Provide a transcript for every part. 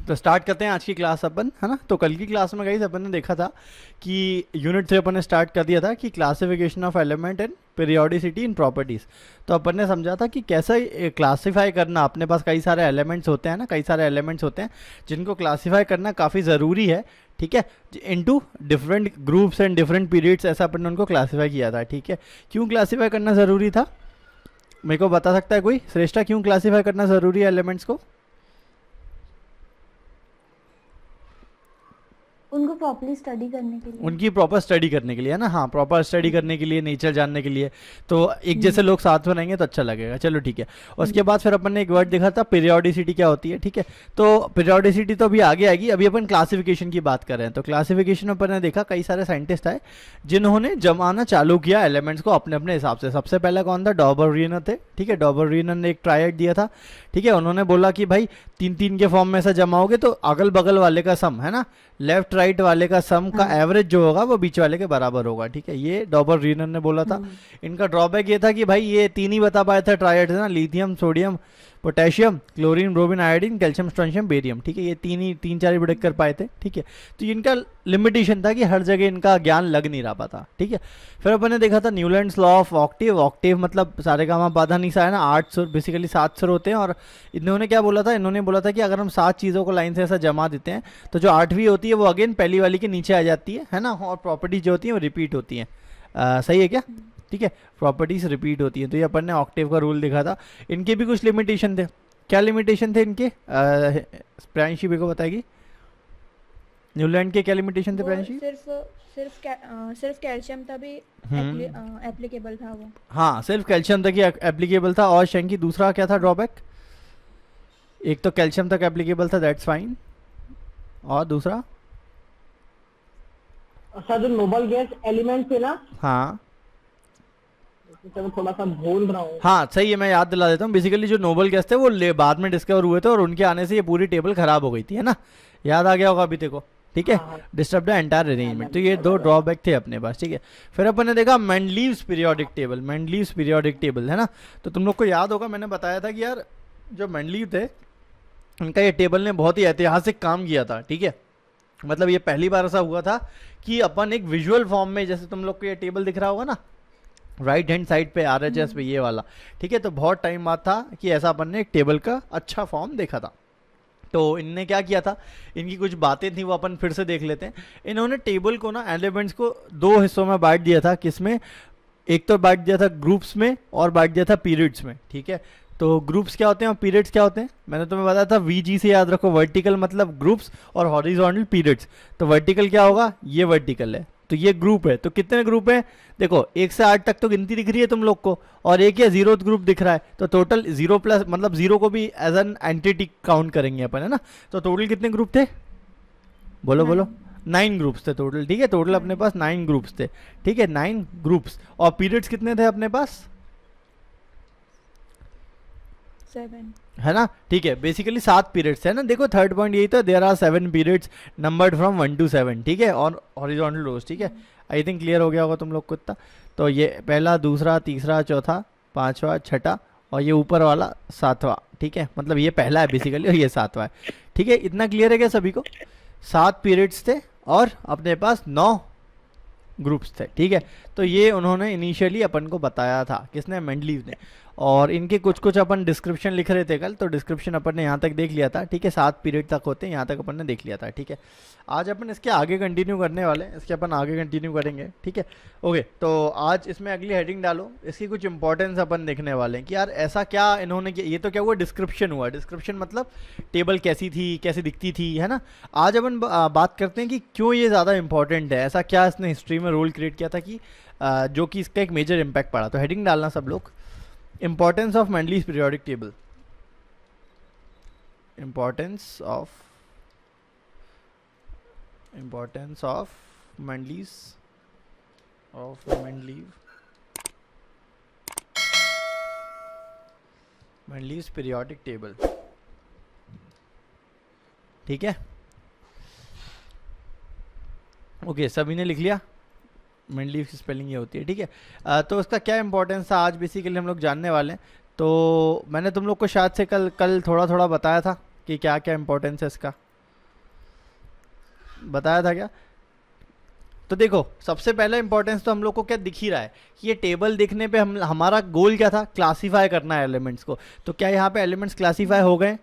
तो स्टार्ट करते हैं आज की क्लास अपन, है ना। तो कल की क्लास में गाइस अपन ने देखा था कि यूनिट 3 अपन ने स्टार्ट कर दिया था कि classification of element and periodicity in properties. तो अपन ने समझा था कि कैसे क्लासीफाई करना, अपने पास कई सारे एलिमेंट्स होते हैं ना, कई सारे एलिमेंट्स होते हैं जिनको क्लासीफाई करना काफ़ी ज़रूरी है, ठीक है, into different groups and different periods, ऐसा अपन ने उनको क्लासीफाई किया था, ठीक है। क्यों क्लासीफाई करना ज़रूरी था, मेरे को बता सकता है कोई? श्रेष्ठा, क्यों क्लासीफाई करना ज़रूरी है एलिमेंट्स को? उनको प्रॉपर्ली स्टडी करने के लिए, उनकी प्रॉपर स्टडी करने के लिए, है ना। हाँ, प्रॉपर स्टडी करने के लिए, नेचर जानने के लिए। तो एक जैसे लोग साथ में रहेंगे तो अच्छा लगेगा। चलो ठीक है। उसके बाद फिर अपन ने एक वर्ड देखा था, पीरियोडिसिटी क्या होती है, ठीक है। तो पीरियोडिसिटी तो अभी आगे आएगी, अभी अपन क्लासिफिकेशन की बात कर रहे हैं। तो क्लासिफिकेशन में अपन ने देखा कई सारे साइंटिस्ट आए जिन्होंने जमाना चालू किया एलिमेंट्स को अपने अपने हिसाब से। सबसे पहले कौन था? डॉबरवीनर थे, ठीक है। डॉबरवीनर ने एक ट्रायड दिया था, ठीक है। उन्होंने बोला कि भाई तीन तीन के फॉर्म में ऐसा जमाओगे तो अगल बगल वाले का सम, है ना, लेफ्ट राइट वाले का सम का एवरेज जो होगा वो बीच वाले के बराबर होगा, ठीक है। ये डॉबरवीनर ने बोला था। इनका ड्रॉबैक ये था कि भाई ये तीन ही बता पाए थे ट्रायड, ना, lithium, sodium, potassium, chlorine, bromine, iodine, calcium, strontium, barium, ठीक है। ये तीन चार ही प्रोडक्ट कर पाए थे, ठीक है। तो इनका लिमिटेशन था कि हर जगह इनका ज्ञान लग नहीं रहा पाता, ठीक है। फिर अपन ने देखा था Newlands law of Octave. Octave मतलब सारे गामा पाधा निसा, है ना, 8 सुर, बेसिकली 7 सुर होते हैं। और इन्होंने क्या बोला था? इन्होंने बोला था कि अगर हम 7 चीज़ों को लाइन से ऐसा जमा देते हैं तो जो 8वीं होती है वो अगेन पहली वाली के नीचे आ जाती है ना। और प्रॉपर्टी जो होती है वो रिपीट होती है। सही है क्या? ठीक है, प्रॉपर्टीज रिपीट होती है। तो ये अपन ने ऑक्टेव का रूल देखा था। इनके भी कुछ लिमिटेशन थे। क्या लिमिटेशन थे इनके? प्रियांशी भी को बताएगी, न्यूलैंड के क्या लिमिटेशन थे प्रियांशी? सिर्फ कैल्शियम तभी एप्लीकेबल था वो। हाँ, सिर्फ कैल्शियम तक ही एप्लीकेबल था। और शंकी दूसरा क्या था ड्रॉबैक? एक तो कैल्शियम तक एप्लीकेबल था, दैट्स फाइन। और दूसरा अच्छा, जो नोबल गैस एलिमेंट थे ना, हाँ मैं थोड़ा सा भूल रहा हूँ। हाँ सही है, मैं याद दिला देता हूँ। बेसिकली जो नोबल गैस थे वो बाद में डिस्कवर हुए थे और उनके आने से ये पूरी टेबल खराब हो गई थी, है ना। याद आ गया होगा अभी देखो, ठीक है। Disturb the entire arrangement. तो ये दो ड्रॉबैक थे अपने पास, ठीक है। फिर अपन ने देखा Mendeleev's periodic table. Mendeleev's periodic table, है ना। तो तुम लोग को याद होगा मैंने बताया था कि यार जो मेंडलीव थे उनका ये टेबल ने बहुत ही ऐतिहासिक काम किया था, ठीक है। मतलब ये पहली बार ऐसा हुआ था कि अपन एक विजुअल फॉर्म में, जैसे तुम लोग को ये टेबल दिख रहा होगा ना राइट हैंड साइड पे, RHS पे, ये वाला, ठीक है। तो बहुत टाइम बाद था कि ऐसा अपन ने एक टेबल का अच्छा फॉर्म देखा था। तो इनने क्या किया था, इनकी कुछ बातें थी वो अपन फिर से देख लेते हैं। इन्होंने टेबल को ना, एलिमेंट्स को 2 हिस्सों में बांट दिया था। किसमें? एक तो बांट दिया था ग्रुप्स में और बांट दिया था पीरियड्स में, ठीक है। तो ग्रुप्स क्या होते हैं और पीरियड्स क्या होते हैं? मैंने तुम्हें बताया था VG से याद रखो, वर्टिकल मतलब ग्रुप्स और हॉरिजॉन्टल पीरियड्स। तो वर्टिकल क्या होगा? ये वर्टिकल है, तो ये ग्रुप है। तो कितने ग्रुप हैं? देखो 1 से 8 तक तो गिनती दिख रही है तुम लोग को, और एक या 0th ग्रुप दिख रहा है। तो टोटल 0 प्लस मतलब 0 को भी एज एन एंटिटी काउंट करेंगे अपन, है ना। तो टोटल कितने ग्रुप थे? बोलो बोलो। 9 ग्रुप्स थे टोटल, ठीक है। टोटल अपने पास 9 ग्रुप्स थे, ठीक है, 9 ग्रुप्स। और पीरियड्स कितने थे अपने पास? 7, है ना, ठीक है। बेसिकली 7 पीरियड्स है ना। देखो थर्ड पॉइंट यही था, there are 7 periods numbered from 1 to 7, ठीक है, और हॉरिजॉन्टल रोज, ठीक है। आई थिंक क्लियर हो गया होगा तुम लोग को इतना। तो ये पहला, दूसरा, तीसरा, चौथा, पांचवा, छठा और ये ऊपर वाला 7वां, ठीक है। मतलब ये पहला है बेसिकली और ये 7वां है, ठीक है। इतना क्लियर है क्या सभी को? 7 पीरियड्स थे और अपने पास 9 ग्रुप्स थे, ठीक है। तो ये उन्होंने इनिशियली अपन को बताया था, किसने? मेंडलीव ने। और इनके कुछ कुछ अपन डिस्क्रिप्शन लिख रहे थे कल, तो डिस्क्रिप्शन अपन ने यहाँ तक देख लिया था, ठीक है। 7 पीरियड तक होते हैं, यहाँ तक अपन ने देख लिया था, ठीक है। आज अपन इसके आगे कंटिन्यू करने वाले हैं, इसके अपन आगे कंटिन्यू करेंगे, ठीक है। ओके, तो आज इसमें अगली हेडिंग डालो, इसकी कुछ इंपॉर्टेंस अपन देखने वाले हैं कि यार ऐसा क्या इन्होंने किया। ये तो क्या हुआ? डिस्क्रिप्शन हुआ। डिस्क्रिप्शन मतलब टेबल कैसी थी, कैसी दिखती थी, है ना। आज अपन बात करते हैं कि क्यों ये ज़्यादा इंपॉर्टेंट है, ऐसा क्या इसने हिस्ट्री में रोल क्रिएट किया था कि जो कि इसका एक मेजर इम्पैक्ट पड़ा। तो हेडिंग डालना सब लोग, importance of Mendeley's periodic table. Importance of Mendeley's periodic table, ठीक है। ओके, सभी ने लिख लिया? मेंडलीव की स्पेलिंग ये होती है, ठीक है। तो उसका क्या इंपॉर्टेंस था आज बेसिकली हम लोग जानने वाले हैं। तो मैंने तुम लोग को शायद से कल थोड़ा थोड़ा बताया था कि क्या क्या इंपॉर्टेंस है इसका, बताया था क्या? तो देखो सबसे पहला इंपॉर्टेंस तो हम लोग को क्या दिख ही रहा है कि ये टेबल देखने पे हम हमारा गोल क्या था, क्लासीफाई करना है एलिमेंट्स को। तो क्या यहाँ पे एलिमेंट्स क्लासीफाई हो गए?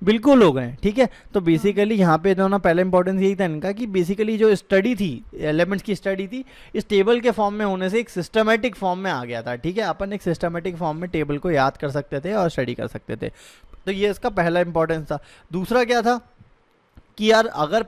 बिल्कुल हो गए, ठीक है। तो बेसिकली यहाँ पे ना पहला इंपॉर्टेंस यही था इनका कि बेसिकली जो स्टडी थी, एलिमेंट्स की स्टडी थी, इस टेबल के फॉर्म में होने से एक सिस्टमेटिक फॉर्म में आ गया था, ठीक है। अपन एक सिस्टमेटिक फॉर्म में टेबल को याद कर सकते थे और स्टडी कर सकते थे। तो ये इसका पहला इंपॉर्टेंस था। दूसरा क्या था कि यार अगर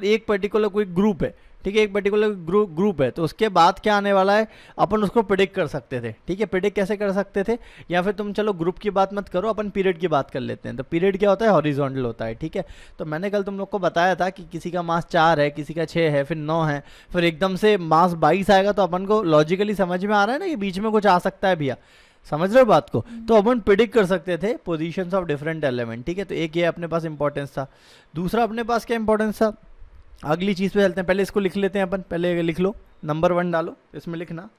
एक पर्टिकुलर कोई ग्रुप है, ठीक है, एक पर्टिकुलर ग्रुप है, तो उसके बाद क्या आने वाला है अपन उसको प्रिडिक्ट कर सकते थे, ठीक है। प्रिडिक्ट कैसे कर सकते थे? या फिर तुम चलो ग्रुप की बात मत करो, अपन पीरियड की बात कर लेते हैं। तो पीरियड क्या होता है? हॉरिजॉन्टल होता है, ठीक है। तो मैंने कल तुम लोग को बताया था कि किसी का मास 4 है, किसी का 6 है, फिर 9 है, फिर एकदम से मास 22 आएगा, तो अपन को लॉजिकली समझ में आ रहा है ना कि बीच में कुछ आ सकता है भैया, समझ रहे हो बात को? तो अपन प्रिडिक्ट कर सकते थे पोजीशंस ऑफ डिफरेंट एलिमेंट, ठीक है। तो एक ये अपने पास इंपॉर्टेंस था। दूसरा अपने पास क्या इंपॉर्टेंस था? अगली चीज पे चलते हैं, पहले इसको लिख लेते हैं अपन। पहले लिख लो, नंबर 1 डालो, इसमें लिखना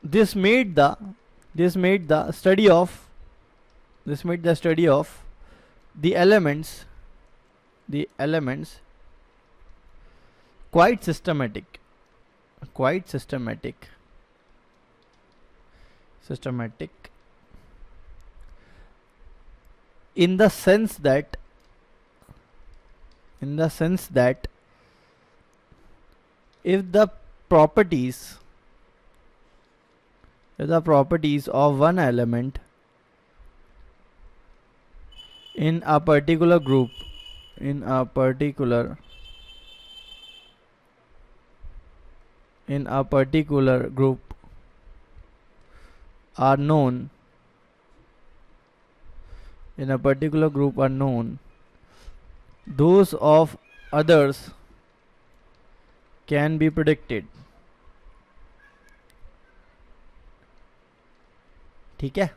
this made the study of the elements quite systematic in the sense that if the properties of one element in a particular group are known those of others can be predicted, ठीक है।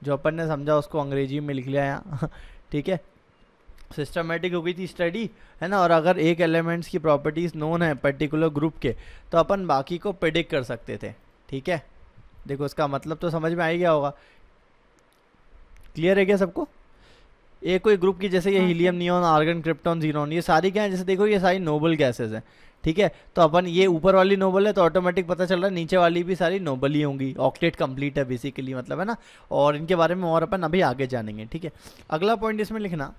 जो अपन ने समझा उसको अंग्रेजी में लिख लिया यहाँ ठीक है। सिस्टमेटिक हो गई थी स्टडी, है ना। और अगर एक एलिमेंट्स की प्रॉपर्टीज नोन है पर्टिकुलर ग्रुप के, तो अपन बाकी को प्रेडिक्ट कर सकते थे, ठीक है। देखो इसका मतलब तो समझ में आ ही गया होगा, क्लियर है क्या सबको? एक कोई ग्रुप की, जैसे ये helium, neon, argon, krypton, xenon, ये सारी क्या है? जैसे देखो ये सारी नोबल गैसेस हैं, ठीक है। तो अपन ये ऊपर वाली नोबल है तो ऑटोमेटिक पता चल रहा है नीचे वाली भी सारी नोबल ही होंगी। ऑक्टेट कंप्लीट है बेसिकली, मतलब, है ना। और इनके बारे में और अपन अभी आगे जानेंगे, ठीक है। अगला पॉइंट इसमें लिखना,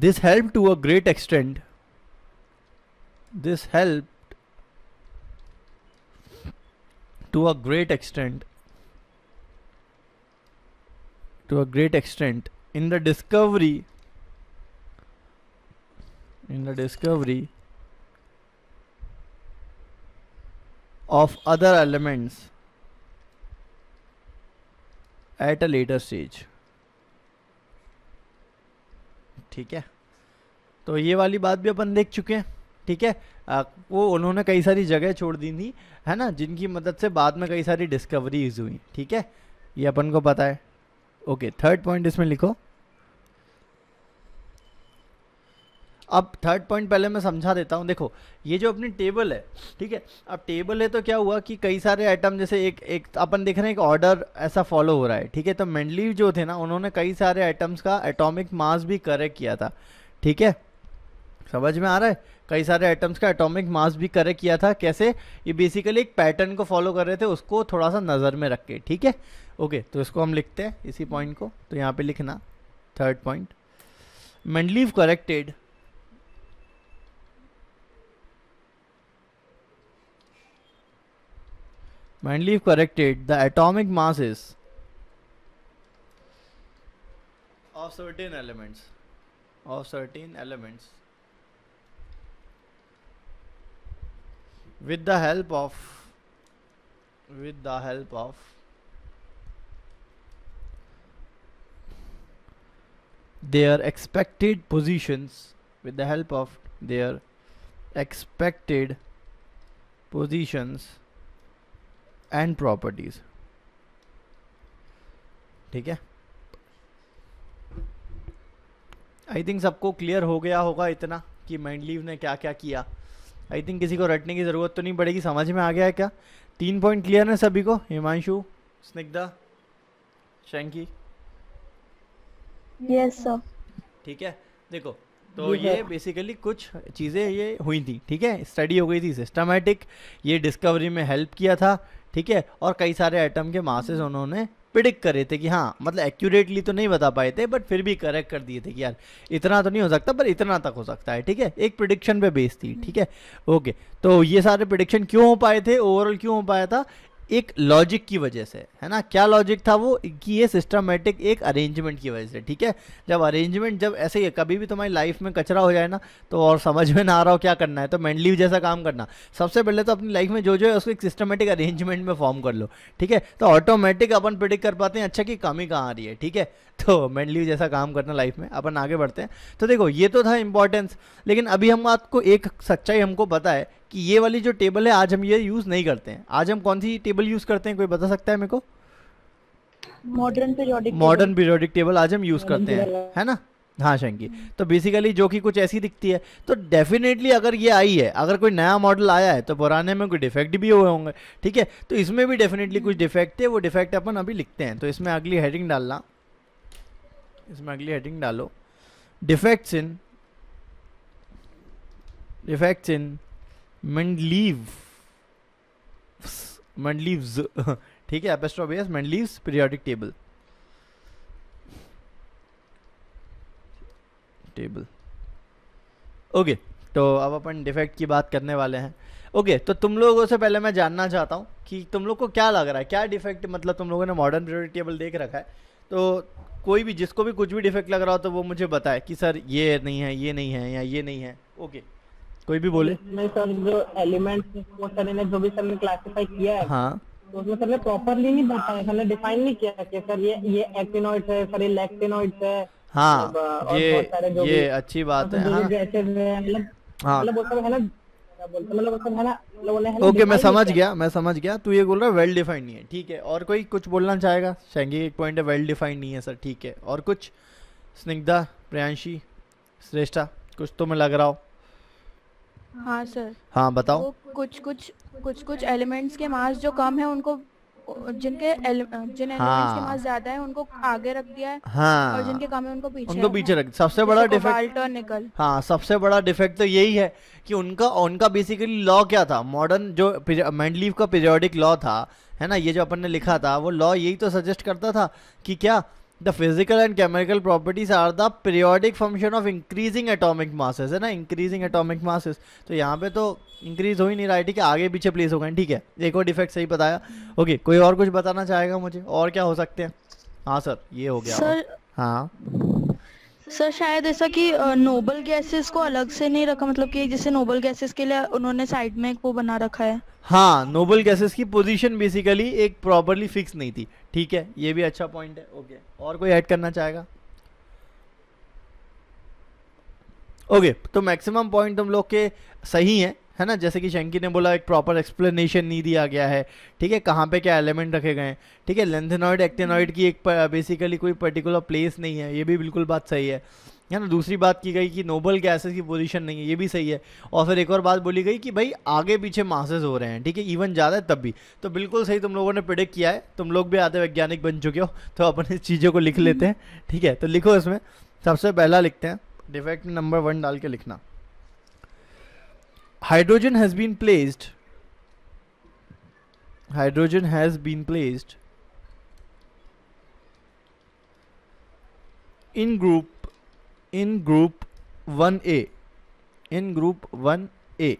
this helped to a great extent in the discovery of other elements at a later stage, ठीक है। तो ये वाली बात भी अपन देख चुके हैं, ठीक है। वो उन्होंने कई सारी जगह छोड़ दी थी, है ना, जिनकी मदद से बाद में कई सारी डिस्कवरीज हुई, ठीक है। ये अपन को पता है। ओके, थर्ड पॉइंट इसमें लिखो। अब थर्ड पॉइंट पहले मैं समझा देता हूँ। देखो ये जो अपनी टेबल है, ठीक है। अब टेबल है तो क्या हुआ कि कई सारे आइटम, जैसे एक अपन देख रहे हैं एक ऑर्डर ऐसा फॉलो हो रहा है, ठीक है। तो मेंडलीव जो थे ना, उन्होंने कई सारे आइटम्स का एटॉमिक मास भी करेक्ट किया था, ठीक है। समझ में आ रहा है? कई सारे आइटम्स का एटॉमिक मास भी करेक्ट किया था। कैसे? ये बेसिकली एक पैटर्न को फॉलो कर रहे थे, उसको थोड़ा सा नज़र में रख के, ठीक है। ओके, तो इसको हम लिखते हैं इसी पॉइंट को। तो यहाँ पे लिखना third point, Mendeleev corrected the atomic masses of certain elements with the help of their expected positions, and properties, ठीक है। आई थिंक सबको क्लियर हो गया होगा इतना कि मेंडलीव ने क्या क्या किया। आई थिंक किसी को रटने की ज़रूरत तो नहीं पड़ेगी, समझ में आ गया है क्या? 3 पॉइंट क्लियर है सभी को? हिमांशु, स्निग्धा, शैंकी? Yes sir. ठीक है, देखो तो ये बेसिकली कुछ चीज़ें ये हुई थी, ठीक है, स्टडी हो गई थी सिस्टमेटिक, ये डिस्कवरी में हेल्प किया था, ठीक है, और कई सारे एटम के मासेस उन्होंने प्रिडिक्ट करे थे कि हाँ, मतलब एक्यूरेटली तो नहीं बता पाए थे बट फिर भी करेक्ट कर दिए थे कि यार इतना तो नहीं हो सकता पर इतना तक हो सकता है, ठीक है, एक प्रिडिक्शन पे बेस थी, ठीक है, ओके। तो ये सारे प्रिडिक्शन क्यों हो पाए थे, ओवरऑल क्यों हो पाया था, एक लॉजिक की वजह से, है ना। क्या लॉजिक था वो, कि ये सिस्टमेटिक एक अरेंजमेंट की वजह से, ठीक है। जब अरेंजमेंट, जब ऐसे ही है, कभी भी तुम्हारी लाइफ में कचरा हो जाए ना, तो और समझ में ना आ रहा हो क्या करना है, तो मेंडलीव जैसा काम करना, सबसे पहले तो अपनी लाइफ में जो जो है उसको एक सिस्टमेटिक अरेंजमेंट में फॉर्म कर लो, ठीक है, तो ऑटोमेटिक अपन प्रिडिक्ट कर पाते हैं अच्छा कि कमी कहाँ आ रही है, ठीक है। तो मेंडलीव जैसा काम करना लाइफ में, अपन आगे बढ़ते हैं। तो देखो ये तो था इंपॉर्टेंस, लेकिन अभी हम आपको एक सच्चाई हमको पता है कि ये वाली जो टेबल है आज हम ये यूज़ नहीं करते हैं। आज हम कौन सी टेबल यूज़ करते हैं, कोई बता सकता है मेरे को? Modern periodic modern periodic table आज हम यूज़ करते हैं, है ना। हाँ शंकी, तो बेसिकली जो कि कुछ ऐसी दिखती है, तो डेफिनेटली अगर ये आई है, अगर कोई नया मॉडल आया है तो पुराने में कोई डिफेक्ट भी हुए होंगे, ठीक है, तो इसमें भी डेफिनेटली कुछ डिफेक्ट है, वो डिफेक्ट अपन अभी लिखते हैं। तो इसमें अगली हेडिंग डालना, इसमें अगली हेडिंग डालो, डिफेक्ट्स इन मेंडलीव्स ठीक है, apostrophe s Mendeleev's periodic table. Okay, तो अब अपन डिफेक्ट की बात करने वाले हैं। ओके, तो तुम लोगों से पहले मैं जानना चाहता हूँ कि तुम लोग को क्या लग रहा है, क्या डिफेक्ट, मतलब तुम लोगों ने मॉडर्न पीरियोडिक टेबल देख रखा है, तो कोई भी जिसको भी कुछ भी डिफेक्ट लग रहा हो तो वो मुझे बताए कि सर ये नहीं है, ये नहीं है, या ये नहीं है। ओके, कोई भी बोले। मैं सर जो एलिमेंट्स वो सर ने जो भी सर ने क्लासिफाई किया है, हाँ, तो उसमें सर ने प्रॉपरली नहीं बताया, सर ने डिफाइन नहीं किया कि सर ये एक्टिनोइड्स है, सर ये लैक्टिनोइड्स है। हाँ, और बहुत सारे जो ये भी अच्छी बात है। जो हाँ, भी गैसेस है, मतलब हाँ, मतलब वो सब है ना, क्या बोलते हैं, मतलब वो सब है ना, लोगों ने है ना ओके, मैं define समझ नहीं गया, मैं समझ गया। तू ये बोल रहा है वेल डिफाइंड नहीं है, ठीक है। और कोई कुछ बोलना चाहेगा? शेंगी एक पॉइंट है, वेल डिफाइंड नहीं है सर, ठीक है। और कुछ? स्निग्धा, प्रियांशी, श्रेष्ठा, कुछ तो मैं लग रहा हो। हाँ सर, हाँ बताओ। वो कुछ एलिमेंट्स के मास जो कम है उनको, जिन एलिमेंट्स के हाँ, मास ज्यादा है उनको आगे रख दिया है, और हाँ, जिनके कम है उनको उनको पीछे रखा रख, सबसे बड़ा है, जैसे डिफेक्ट। कोबाल्ट और निकल। हाँ, सबसे बड़ा डिफेक्ट तो यही है कि उनका उनका बेसिकली लॉ क्या था, मॉडर्न जो मेंडलीव का पीरियोडिक लॉ था, है ना, ये जो अपन ने लिखा था, वो लॉ यही तो सजेस्ट करता था कि क्या, the physical and chemical properties are the periodic function of increasing atomic masses, है ना, इंक्रीजिंग एटॉमिक मासेस। तो यहाँ पे तो इंक्रीज हो ही नहीं रहा है, ठीक है, आगे पीछे प्लेस हो गए, ठीक है। एक और डिफेक्ट सही बताया। ओके, कोई और कुछ बताना चाहेगा मुझे, और क्या हो सकते हैं? हाँ सर, ये हो गया। सर हाँ, सर शायद ऐसा कि नोबल गैसेस को अलग से नहीं रखा, मतलब कि जैसे नोबल गैसेस के लिए उन्होंने साइड में एक वो बना रखा है। हाँ, नोबल गैसेस की पोजीशन बेसिकली एक प्रॉपरली फिक्स नहीं थी, ठीक है, ये भी अच्छा पॉइंट है। ओके, और कोई ऐड करना चाहेगा? ओके, तो मैक्सिमम पॉइंट तुम लोग के सही हैं, है ना, जैसे कि शंकी ने बोला एक प्रॉपर एक्सप्लेनेशन नहीं दिया गया है, ठीक है, कहाँ पे क्या एलिमेंट रखे गए हैं, ठीक है, लेंथेनॉइड एक्टिनॉइड की एक बेसिकली कोई पर्टिकुलर प्लेस नहीं है, ये भी बिल्कुल बात सही है ना। दूसरी बात की गई कि नोबल गैसेस की पोजीशन नहीं है, ये भी सही है। और फिर एक और बात बोली गई कि भाई आगे पीछे मासेस हो रहे हैं, ठीक है, इवन ज़्यादा है तब भी, तो बिल्कुल सही तुम लोगों ने प्रिडिक्ट किया है, तुम लोग भी आधे वैज्ञानिक बन चुके हो, तो अपन इस चीज़ों को लिख लेते हैं, ठीक है। तो लिखो, इसमें सबसे पहला लिखते हैं, डिफेक्ट नंबर 1 डाल के लिखना, hydrogen has been placed in group 1A,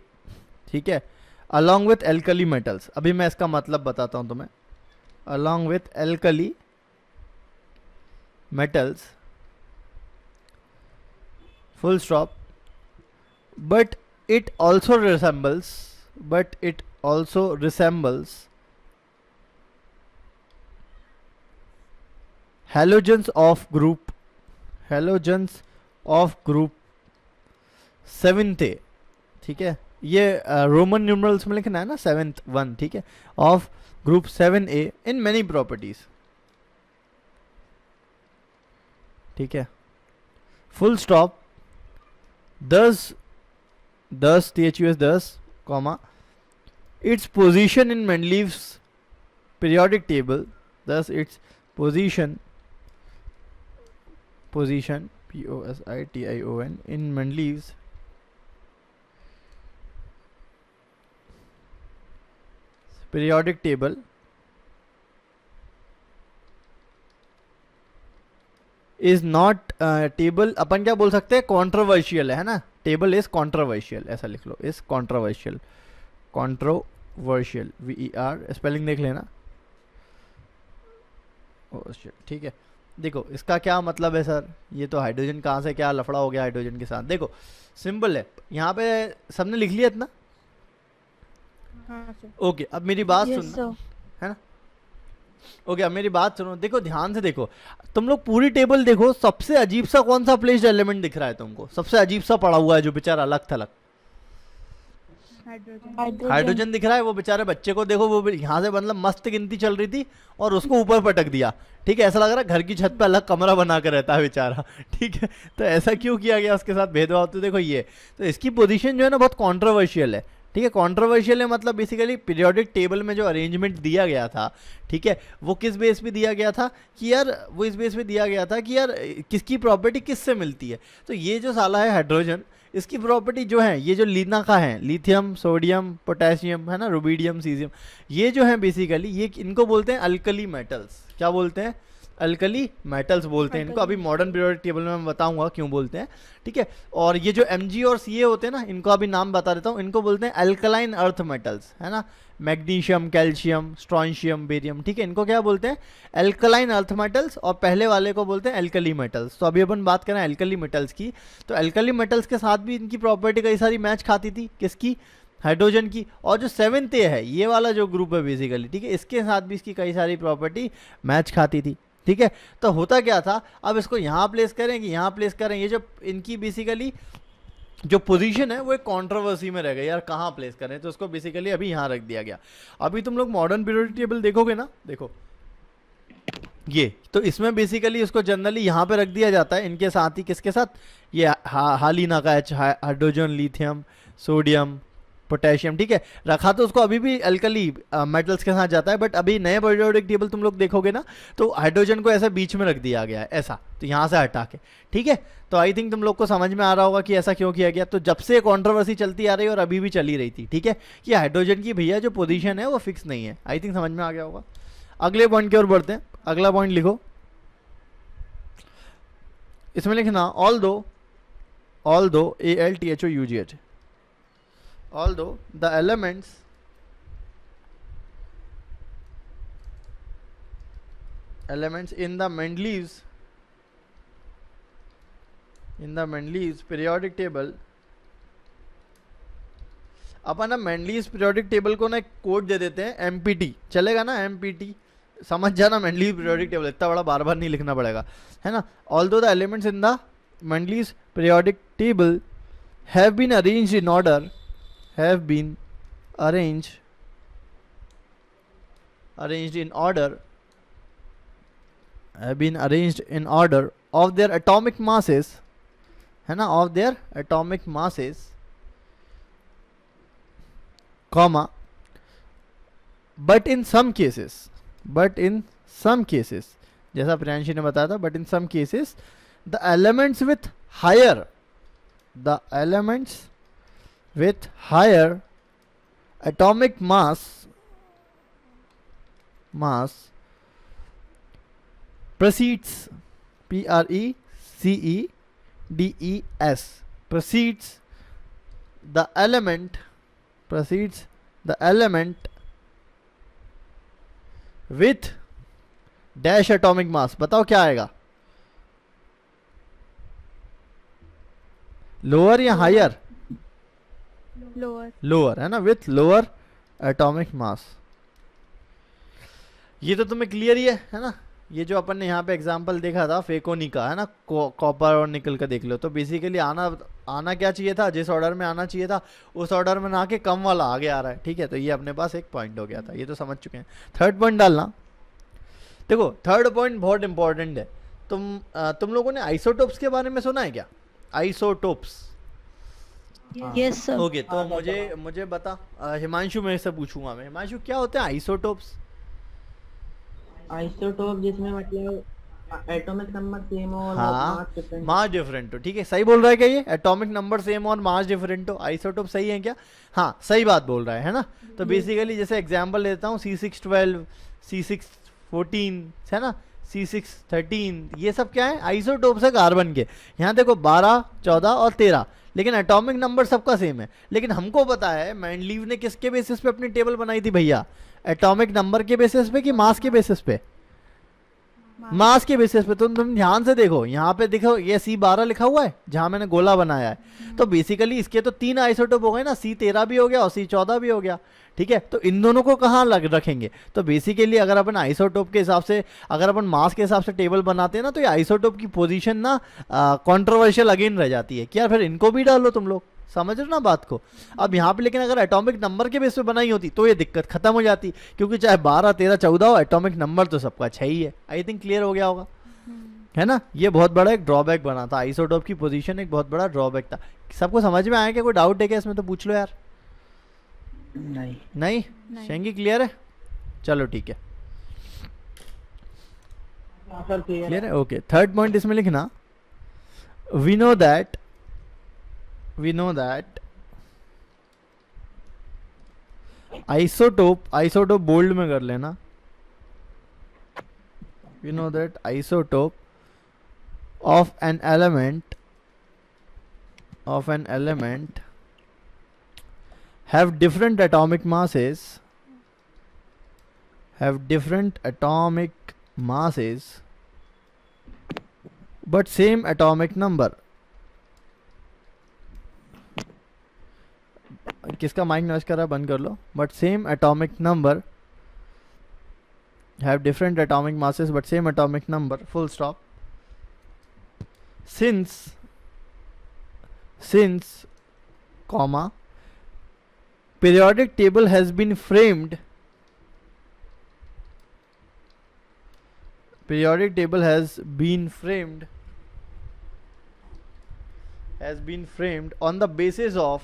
ठीक है, along with alkali metals। अभी मैं इसका मतलब बताता हूं तुम्हें, along with alkali metals, full stop, but it also resembles halogens of group 7A, ठीक है, ये रोमन न्यूमरल्स में लिखना है ना, 7th 1, ठीक है, of group 7A in many properties, ठीक है, full stop, thus THUS thus, comma, its position in Mendeleev's periodic table, thus its position position in Mendeleev's periodic table is not table अपन क्या बोल सकते हैं, कॉन्ट्रोवर्शियल है ना, टेबल इज कॉन्ट्रोवर्शियल, ऐसा लिख लो, is controversial, controversial VER, spelling देख लेना। ठीक है, देखो इसका क्या मतलब है सर, ये तो हाइड्रोजन कहाँ से क्या लफड़ा हो गया हाइड्रोजन के साथ। देखो सिंपल है, यहाँ पे सबने लिख लिया इतना, हाँ सर। ओके अब मेरी बात Yes, सुनना, sir. है ना, ओके अब मेरी बात सुनो, देखो ध्यान से देखो, तुम लोग पूरी टेबल देखो, सबसे अजीब सा कौन सा प्लेस्ड एलिमेंट दिख रहा है तुमको, सबसे अजीब सा पड़ा हुआ है जो बेचारा अलग थलग, हाइड्रोजन। हाइड्रोजन दिख रहा है। वो बेचारे बच्चे को देखो, वो यहाँ से मतलब मस्त गिनती चल रही थी और उसको ऊपर पटक दिया, ठीक है, ऐसा लग रहा है घर की छत पे अलग कमरा बना कर रहता है बेचारा, ठीक है, तो ऐसा क्यों किया गया उसके साथ भेदभाव। तो देखो ये, तो इसकी पोजीशन जो है ना बहुत कंट्रोवर्शियल है, ठीक है, कंट्रोवर्शियल है मतलब बेसिकली पीरियोडिक टेबल में जो अरेंजमेंट दिया गया था, ठीक है, वो किस बेस पे दिया गया था कि यार, वो इस बेस पे दिया गया था कि यार किसकी प्रॉपर्टी किससे मिलती है। तो ये जो साला है हाइड्रोजन, इसकी प्रॉपर्टी जो है, ये जो लीना का है, लिथियम, सोडियम, पोटेशियम, है ना, रुबीडियम, सीजियम, ये जो है बेसिकली ये इनको बोलते हैं अल्कली मेटल्स। क्या बोलते हैं, अल्कली मेटल्स बोलते हैं इनको। अभी मॉडर्न पीरियोडिक टेबल में मैं बताऊंगा क्यों बोलते हैं, ठीक है। और ये जो Mg और Ca होते हैं ना, इनको अभी नाम बता देता हूँ, इनको बोलते हैं अल्कलाइन अर्थ मेटल्स, है ना, मैग्नीशियम, कैल्शियम, स्ट्रॉन्शियम, बेरियम, ठीक है, इनको क्या बोलते हैं, अल्कलाइन अर्थ मेटल्स, और पहले वाले को बोलते हैं अल्कली मेटल्स। तो अभी अपन बात करें अल्कली मेटल्स की, तो अल्कली मेटल्स के साथ भी इनकी प्रॉपर्टी कई सारी मैच खाती थी, किसकी, हाइड्रोजन की। और जो 7th A है, ये वाला जो ग्रुप है बेसिकली, ठीक है, इसके साथ भी इसकी कई सारी प्रॉपर्टी मैच खाती थी, ठीक है। तो होता क्या था, अब इसको यहाँ प्लेस करेंगे, यहाँ प्लेस करें, ये जो इनकी बेसिकली जो पोजीशन है वो एक कंट्रोवर्सी में रह गई यार, कहाँ प्लेस करें, तो उसको बेसिकली अभी यहाँ रख दिया गया। अभी तुम लोग मॉडर्न पीरियोडिक टेबल देखोगे ना, देखो ये, तो इसमें बेसिकली उसको जनरली यहाँ पे रख दिया जाता है, इनके साथ ही, किसके साथ, ये हालिना का H, hydrogen, lithium, sodium, potassium, ठीक है, रखा तो उसको अभी भी अल्कली मेटल्स के साथ जाता है, बट अभी नए पीरियोडिक टेबल तुम लोग देखोगे ना, तो हाइड्रोजन को ऐसा बीच में रख दिया गया है, ऐसा, तो यहाँ से हटा के, ठीक है। तो आई थिंक तुम लोग को समझ में आ रहा होगा कि ऐसा क्यों किया गया। तो जब से कंट्रोवर्सी चलती आ रही है और अभी भी चली रही थी, ठीक है, कि हाइड्रोजन की भैया जो पोजीशन है वो फिक्स नहीं है। आई थिंक समझ में आ गया होगा। अगले पॉइंट की ओर बढ़ते हैं, अगला पॉइंट लिखो, इसमें लिखना although ALTHOUGH, although the elements in the Mendeleev's periodic table, अपन ना Mendeleev's periodic table को ना एक कोड दे देते हैं MPT, चलेगा ना, MPT समझ जाना, Mendeleev's periodic table, इतना बड़ा बार बार नहीं लिखना पड़ेगा, है ना। although the elements in the Mendeleev's periodic table have been arranged in order, have been arranged in order of their atomic masses, है ना, of their atomic masses, comma, but in some cases, जैसा प्रियांशी ने बताया था, but in some cases the elements with higher atomic mass precedes, precedes the element with dash atomic mass। बताओ क्या आएगा, lower या हायर, लोअर, है ना, विथ लोअर एटॉमिक मास। ये तो तुम्हें क्लियर ही है ना। ये जो अपन ने यहाँ पे एग्जांपल देखा था फेकोनी का, है ना, कॉपर और निकल का देख लो। तो बेसिकली आना क्या चाहिए था, जिस ऑर्डर में आना चाहिए था उस ऑर्डर में ना के कम वाला आगे आ रहा है, ठीक है। तो ये अपने पास एक पॉइंट हो गया था, ये तो समझ चुके हैं। थर्ड पॉइंट डालना, देखो थर्ड पॉइंट बहुत इंपॉर्टेंट है। तुम लोगों ने आइसोटोप्स के बारे में सुना है क्या, आइसोटोप्स? Yes sir. ओके, तो मुझे बता, हिमांशु में से पूछूंगा मैं, हिमांशु क्या होते हैं आइसोटोप्स? आइसोटोप जिसमें मतलब एटॉमिक नंबर सेम हो और हाँ मास डिफरेंट। मास डिफरेंट हो, ठीक है सही बोल रहा है क्या ये, एटॉमिक नंबर सेम और मास डिफरेंट हो, आइसोटोप सही है क्या? हाँ सही बात बोल रहा है ना। तो बेसिकली जैसे एग्जांपल लेता हूँ C612, C614 है ना, C613, ये सब क्या है आइसोटोप्स है कार्बन के। यहाँ देखो 12, 14 और 13, लेकिन एटॉमिक नंबर सबका सेम है। लेकिन हमको पता है मैंडलीव ने किसके बेसिस पे अपनी टेबल बनाई थी भैया, एटॉमिक नंबर के बेसिस पे कि मास के बेसिस पे? मास के बेसिस पे। तुम ध्यान से देखो, यहाँ पे देखो ये C12 लिखा हुआ है जहां मैंने गोला बनाया है, तो बेसिकली इसके तो 3 आइसोटोप हो गए ना, C13 भी हो गया और C14 भी हो गया, ठीक है। तो इन दोनों को कहाँ रखेंगे? तो बेसिकली अगर अपन आइसोटोप के हिसाब से, अगर अपन मास के हिसाब से टेबल बनाते हैं ना, तो ये आइसोटोप की पोजीशन ना कंट्रोवर्शियल अगेन रह जाती है कि यार फिर इनको भी डालो तुम लोग, समझ रहे हो ना बात को। अब यहाँ पे लेकिन अगर एटॉमिक नंबर के बेस पे बनाई होती तो ये दिक्कत खत्म हो जाती, क्योंकि चाहे 12, 13, 14 हो, एटॉमिक नंबर तो सबका 6 ही है। आई थिंक क्लियर हो गया होगा, है ना। ये बहुत बड़ा एक ड्रॉबैक बना था, आइसोटोप की पोजीशन एक बहुत बड़ा ड्रॉबैक था। सबको समझ में आया क्या? कोई डाउट है क्या इसमें? तो पूछ लो यार। नहीं नहीं, शेंगी क्लियर है? चलो ठीक है, हाँ सर क्लियर क्लियर है। ओके, थर्ड पॉइंट इसमें लिखना, we know that isotope bold में कर लेना, we know that isotope of an element have different atomic masses, but same atomic number. किसका माइक नॉइज कर रहा है? बंद कर लो। but same atomic number, have different atomic masses but same atomic number, full stop. since comma periodic table has been framed on the basis of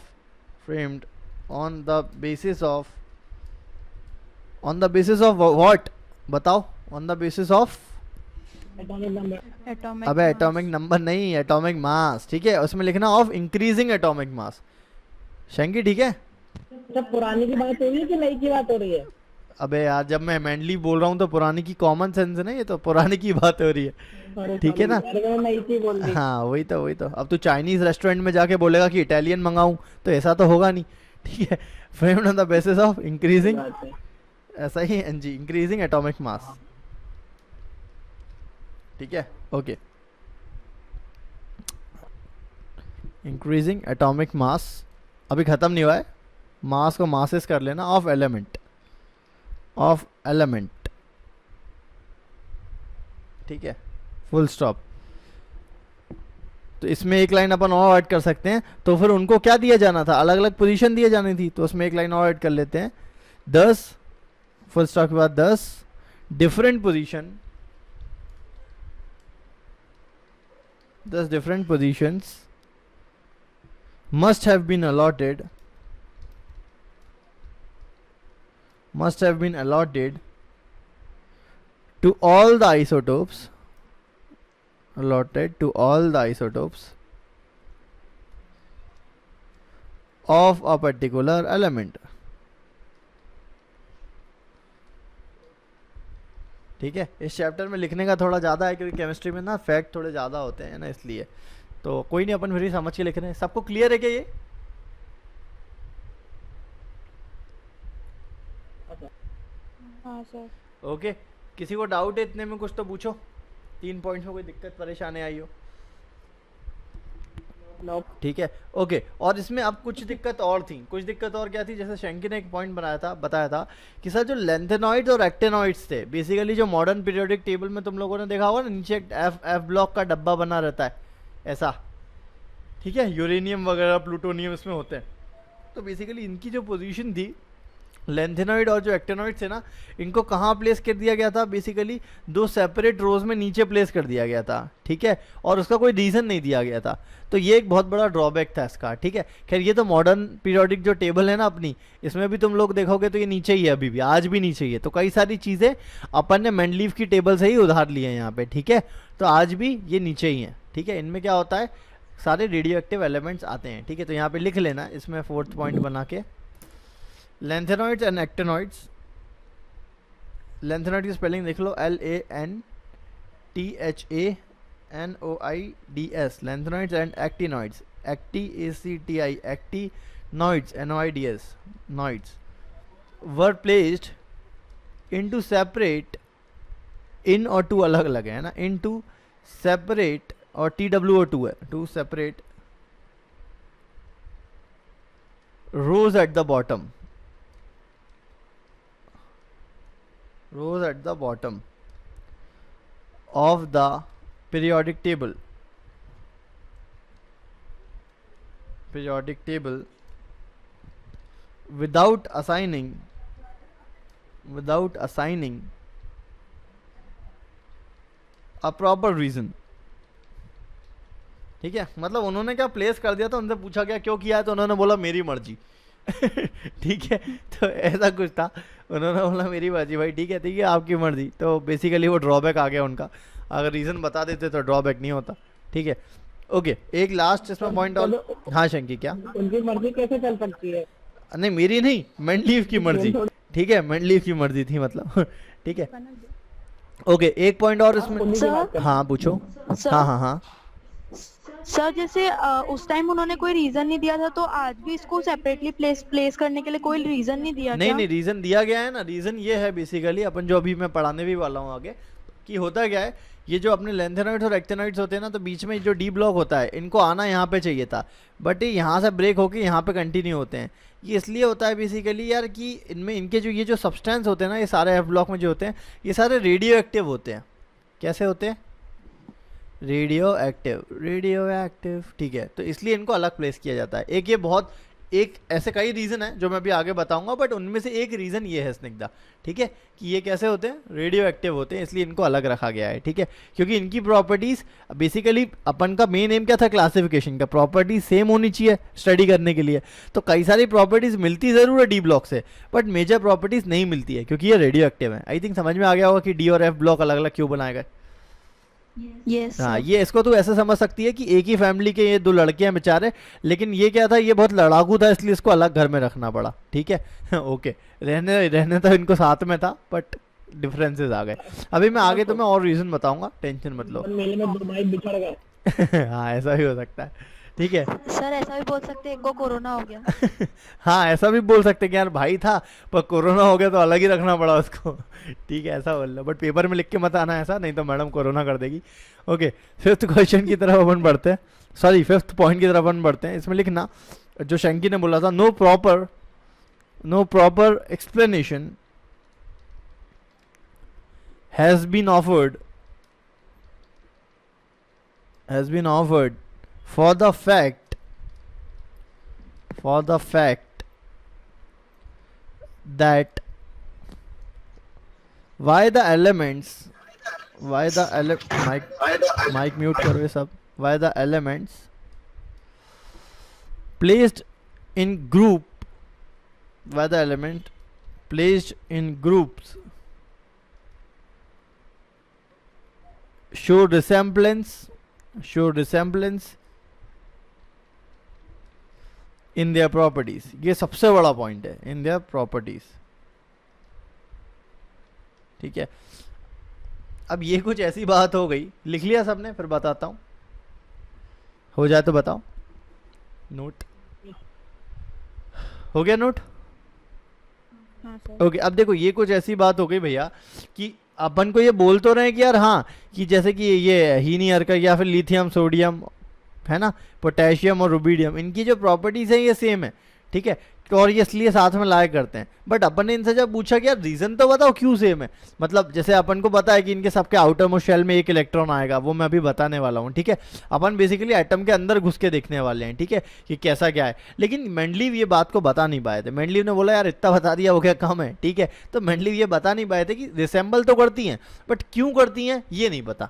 what बताओ? on the basis of atomic number. Atomic अबे atomic number नहीं, atomic mass, ठीक है। उसमें लिखना of increasing atomic mass, शंकी ठीक है। सब पुरानी की बात हो रही है कि नई की बात हो रही है? अबे यार जब मैं मैंडली बोल रहा हूँ तो पुरानी की कॉमन सेंस है ना, ये तो पुरानी की बात हो रही है, अरे ठीक है ना। अरे मैंने नई की बोल दी। हाँ वही तो। अब तू चाइनीज रेस्टोरेंट में जाके बोलेगा कि इटालियन मंगाऊं तो ऐसा तो होगा नहीं, ठीक है। Framed on the basis of increasing, बात है। ऐसा ही है जी, इंक्रीजिंग एटॉमिक मास, ठीक है। ओके, इंक्रीजिंग एटॉमिक मास अभी खत्म नहीं हुआ है, मास को मासेस कर लेना ऑफ एलिमेंट, ठीक है, फुल स्टॉप। तो इसमें एक लाइन अपन और ऐड कर सकते हैं, तो फिर उनको क्या दिया जाना था? अलग अलग पोजीशन दिए जानी थी, तो उसमें एक लाइन और ऐड कर लेते हैं, 10 फुल स्टॉप के बाद 10 different position, 10 different positions must have been allotted to all the isotopes, of a particular element, ठीक है। इस चैप्टर में लिखने का थोड़ा ज़्यादा है क्योंकि केमिस्ट्री में ना फैक्ट थोड़े ज़्यादा होते हैं ना, इसलिए। तो कोई नहीं, अपन फिर ही समझ के लिख रहे हैं। सबको क्लियर है क्या ये? हाँ सर। ओके, किसी को डाउट है इतने में कुछ तो पूछो, 3 पॉइंट्स में कोई दिक्कत परेशानी आई हो? ठीक है, ओके। और इसमें अब कुछ दिक्कत और क्या थी? जैसे शंकी ने एक पॉइंट बताया था कि सर जो लेंथेनॉइड्स और एक्टेनॉइड्स थे, बेसिकली जो मॉडर्न पीरियोडिक टेबल में तुम लोगों ने देखा होगा ना, नीचे एक एफ ब्लॉक का डब्बा बना रहता है ऐसा, ठीक है, यूरेनियम वगैरह प्लूटोनियम इसमें होते हैं। तो बेसिकली इनकी जो पोजीशन थी लेंथेनॉइड और जो एक्टेनॉइड थे ना, इनको कहाँ प्लेस कर दिया गया था, बेसिकली 2 सेपरेट रोज में नीचे प्लेस कर दिया गया था, ठीक है, और उसका कोई रीज़न नहीं दिया गया था। तो ये एक बहुत बड़ा ड्रॉबैक था इसका, ठीक है। खैर ये तो मॉडर्न पीरियोडिक जो टेबल है ना अपनी, इसमें भी तुम लोग देखोगे तो ये नीचे ही है, अभी भी आज भी नीचे ही है। तो कई सारी चीज़ें अपन ने मेंडलीव की टेबल से ही उधार ली है यहाँ पे, ठीक है। तो आज भी ये नीचे ही है, ठीक है। इनमें क्या होता है, सारे रेडियो एक्टिव एलिमेंट्स आते हैं, ठीक है। तो यहाँ पे लिख लेना इसमें 4th पॉइंट बना के, लैंथेनॉइड्स एंड एक्टेनॉइड्स। लैंथेनॉइड की स्पेलिंग देख लो, LANTHANOIDS, lanthanoids and actinoids, ACTI, actinoids, NOIDS, noids, were placed into separate, in और टू अलग अलग है ना, इनटू सेपरेट, और TWO2 है, 2 separate rows at the bottom, rows at the bottom of the periodic table, without assigning a proper reason, ठीक है। मतलब उन्होंने क्या प्लेस कर दिया था, उनसे पूछा गया क्यों किया है, तो उन्होंने बोला मेरी मर्जी ठीक है। तो ऐसा कुछ था, उन्होंने बोला मेरी मर्जी भाई, ठीक है आपकी मर्जी। तो बेसिकली वो ड्रॉबैक आ गया उनका, अगर रीज़न बता देते तो ड्रॉबैक नहीं होता, ठीक है। ओके, एक लास्ट इसमें पॉइंट और। हाँ शंकी, क्या? उनकी मर्जी कैसे चल सकती है? नहीं मेरी नहीं, मेंडलीव की मर्जी, ठीक है, मेंडलीव की मर्जी थी मतलब ठीक है। ओके, एक पॉइंट और इसमें। सर हाँ पूछो। सर हाँ सर जैसे उस टाइम उन्होंने कोई रीजन नहीं दिया था, तो आज भी इसको सेपरेटली प्लेस करने के लिए कोई रीजन नहीं दिया क्या? नहीं, रीज़न दिया गया है ना। रीज़न ये है बेसिकली, अपन जो अभी मैं पढ़ाने भी वाला हूँ आगे, कि होता क्या है, ये जो अपने लेंथेनॉइड्स और एक्टेनॉइड्स होते हैं ना, तो बीच में जो डी ब्लॉक होता है, इनको आना यहाँ पे चाहिए था, बट ये यहाँ से ब्रेक होके यहाँ पे कंटिन्यू होते हैं। ये इसलिए होता है बेसिकली यार कि इनमें इनके जो ये जो सब्सटेंस होते हैं ना, ये सारे एफ ब्लॉक में जो होते हैं, ये सारे रेडियो एक्टिव होते हैं। कैसे होते हैं? रेडियो एक्टिव, ठीक है। तो इसलिए इनको अलग प्लेस किया जाता है। एक ऐसे कई रीज़न है जो मैं अभी आगे बताऊंगा, बट उनमें से एक रीज़न ये है स्निग्धा, ठीक है, कि ये कैसे होते हैं, रेडियो एक्टिव होते हैं, इसलिए इनको अलग रखा गया है, ठीक है। क्योंकि इनकी प्रॉपर्टीज़ बेसिकली, अपन का मेन एम क्या था क्लासिफिकेशन का, प्रॉपर्टीज सेम होनी चाहिए स्टडी करने के लिए। तो कई सारी प्रॉपर्टीज़ मिलती ज़रूर है डी ब्लॉक से, बट मेजर प्रॉपर्टीज़ नहीं मिलती है, क्योंकि ये रेडियो एक्टिव है। आई थिंक समझ में आ गया होगा कि डी और एफ ब्लॉक अलग अलग क्यों बनाए गए। यस हाँ, ये इसको तो ऐसे समझ सकती है कि एक ही फैमिली के ये 2 लड़के हैं बेचारे, लेकिन ये क्या था, ये बहुत लड़ाकू था, इसलिए इसको अलग घर में रखना पड़ा, ठीक है ओके, रहने तो इनको साथ में था, बट डिफरेंसेस आ गए। अभी मैं आगे तुम्हें और रीजन बताऊंगा, टेंशन मत लो मेले में 2 भाई बिछड़ गए हाँ ऐसा भी हो सकता है, ठीक है। सर ऐसा भी बोल सकते हैं, एक को कोरोना हो गया हाँ ऐसा भी बोल सकते हैं कि यार भाई था पर कोरोना हो गया तो अलग ही रखना पड़ा उसको ठीक है, ऐसा बोल लो, बट पेपर में लिख के मत आना ऐसा, नहीं तो मैडम कोरोना कर देगी। ओके, 5th क्वेश्चन की तरफ अपन बढ़ते हैं, सॉरी 5th पॉइंट की तरफ अपन बढ़ते हैं। इसमें लिखना जो शंकी ने बोला था, no proper explanation has been offered for the fact that why the elements mic mute करो ये सब, why the elements placed in groups show resemblance in their properties। ये सबसे बड़ा पॉइंट है, in their properties, ठीक है। अब ये कुछ ऐसी बात हो गई, लिख लिया सबने, फिर बताता हूं, हो जाए तो बताओ। नोट हो गया? नोट हाँ सर। ओके, अब देखो ये कुछ ऐसी बात हो गई भैया कि अपन को ये बोल तो रहे हैं कि यार हाँ, कि जैसे कि ये हीनियर्का या फिर लिथियम, सोडियम है ना, पोटेशियम और रुबिडियम, इनकी जो प्रॉपर्टीज़ है ये सेम है, ठीक है। और ये इसलिए साथ में लाया करते हैं। बट अपन ने इनसे जब पूछा कि यार रीजन तो बताओ क्यों सेम है, मतलब जैसे अपन को पता है कि इनके सबके आउटर मोस्ट शेल में एक इलेक्ट्रॉन आएगा, वो मैं अभी बताने वाला हूँ, ठीक है। अपन बेसिकली एटम के अंदर घुस के देखने वाले हैं, ठीक है, कि कैसा क्या है। लेकिन मेंडलीव ये बात को बता नहीं पाए थे। मेंडलीव ने बोला यार इतना बता दिया वो क्या कम है, ठीक है। तो मेंडलीव ये बता नहीं पाए थे कि रिसेंबल तो करती हैं बट क्यों करती हैं ये नहीं पता।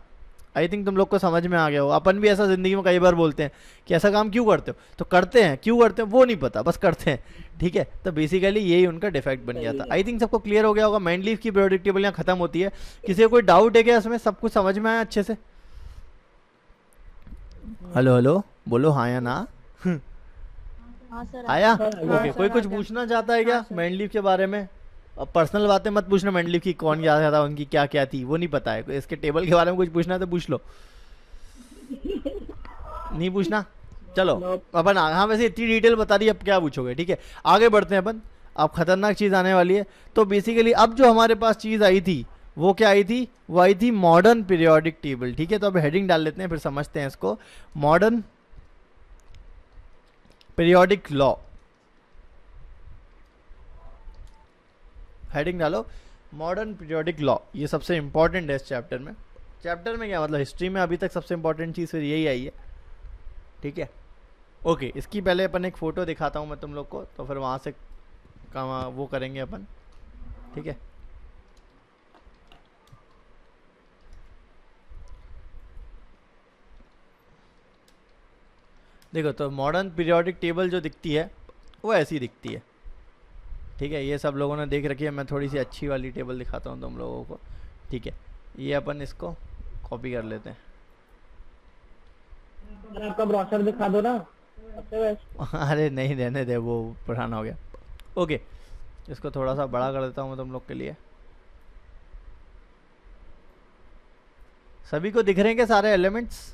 आई थिंक तुम लोग को समझ में आ गया हो। अपन भी ऐसा जिंदगी में कई बार बोलते हैं कि ऐसा काम क्यों करते हो, तो करते हैं, क्यों करते हैं वो नहीं पता, बस करते हैं, ठीक है। तो बेसिकली यही उनका डिफेक्ट बन गया था। आई थिंक सबको क्लियर हो गया होगा। मेंडलीव की पीरियोडिक टेबल यहाँ खत्म होती है। किसी को कोई डाउट है क्या इसमें? सब कुछ समझ में आया अच्छे से? हेलो हेलो बोलो हाँ या ना। हाँ सर आया? हाँ, ओके, कोई कुछ पूछना चाहता है क्या मेंडलीव के बारे में? अब पर्सनल बातें मत पूछना, मेंडलीव की कौन क्या था, उनकी क्या क्या थी वो नहीं पता है। इसके टेबल के बारे में कुछ पूछना है तो पूछ लो। नहीं पूछना? चलो अपन हाँ वैसे इतनी डिटेल बता दी, अब क्या पूछोगे, ठीक है। आगे बढ़ते हैं अपन। अब खतरनाक चीज आने वाली है। तो बेसिकली अब जो हमारे पास चीज आई थी वो क्या आई थी? वो आई थी मॉडर्न पीरियोडिक टेबल, ठीक है। तो अब हेडिंग डाल लेते हैं फिर समझते हैं इसको। मॉडर्न पीरियोडिक लॉ, हेडिंग डालो मॉडर्न पीरियोडिक लॉ। ये सबसे इंपॉर्टेंट है इस चैप्टर में। चैप्टर में क्या मतलब हिस्ट्री में अभी तक सबसे इंपॉर्टेंट चीज़ फिर यही आई है, ठीक है। ओके, इसकी पहले अपन एक फ़ोटो दिखाता हूँ मैं तुम लोग को, तो फिर वहाँ से काम वो करेंगे अपन, ठीक है। देखो तो मॉडर्न पीरियोडिक टेबल जो दिखती है वो ऐसी दिखती है, ठीक है। ये सब लोगों ने देख रखी है। मैं थोड़ी सी अच्छी वाली टेबल दिखाता हूँ तुम लोगों को, ठीक है। ये अपन इसको कॉपी कर लेते हैं। आपका ब्रोशर दिखा दो ना सबसे बेस्ट। अरे नहीं रहने दे, वो पुराना हो गया। ओके, इसको थोड़ा सा बड़ा कर देता हूँ मैं तुम लोग के लिए। सभी को दिख रहे हैं क्या सारे एलिमेंट्स?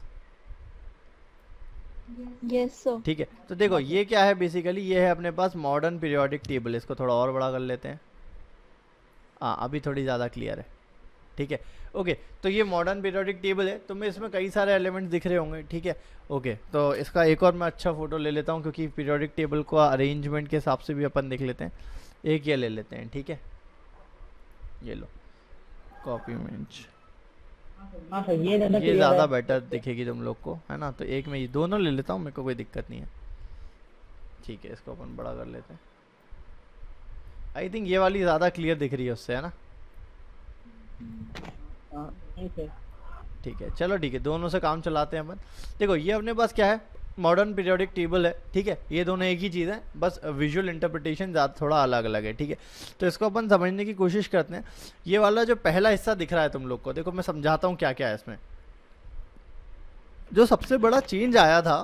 Yes sir. ठीक है, तो देखो ये क्या है बेसिकली, ये है अपने पास मॉडर्न पीरियोडिक टेबल। इसको थोड़ा और बड़ा कर लेते हैं। हाँ अभी थोड़ी ज़्यादा क्लियर है, ठीक है। ओके, तो ये मॉडर्न पीरियोडिक टेबल है। तुम्हें इसमें कई सारे एलिमेंट्स दिख रहे होंगे, ठीक है। ओके, तो इसका एक और मैं अच्छा फोटो ले लेता हूँ, क्योंकि पीरियोडिक टेबल को अरेंजमेंट के हिसाब से भी अपन देख लेते हैं। एक ये ले लेते हैं, ठीक है। ये लो कॉपी इमेज, हाँ सर ये ज्यादा ये clear ज़्यादा है। बेटर दिखेगी तुम लोग को, है ना। तो एक में ये दोनों ले लेता हूँ, मेरे को कोई दिक्कत नहीं है, ठीक है। इसको अपन बड़ा कर लेते हैं। आई थिंक ये वाली ज़्यादा क्लियर दिख रही है उससे, है ना। हाँ, ठीक है। ठीक है, चलो ठीक है, दोनों से काम चलाते हैं अपन। देखो ये अपने पास क्या है, मॉडर्न पीरियोडिक टेबल है, ठीक है। ये दोनों एक ही चीज़ है, बस विजुअल इंटरप्रिटेशन ज़्यादा थोड़ा अलग अलग है, ठीक है। तो इसको अपन समझने की कोशिश करते हैं। ये वाला जो पहला हिस्सा दिख रहा है तुम लोग को, देखो मैं समझाता हूँ क्या क्या है इसमें। जो सबसे बड़ा चेंज आया था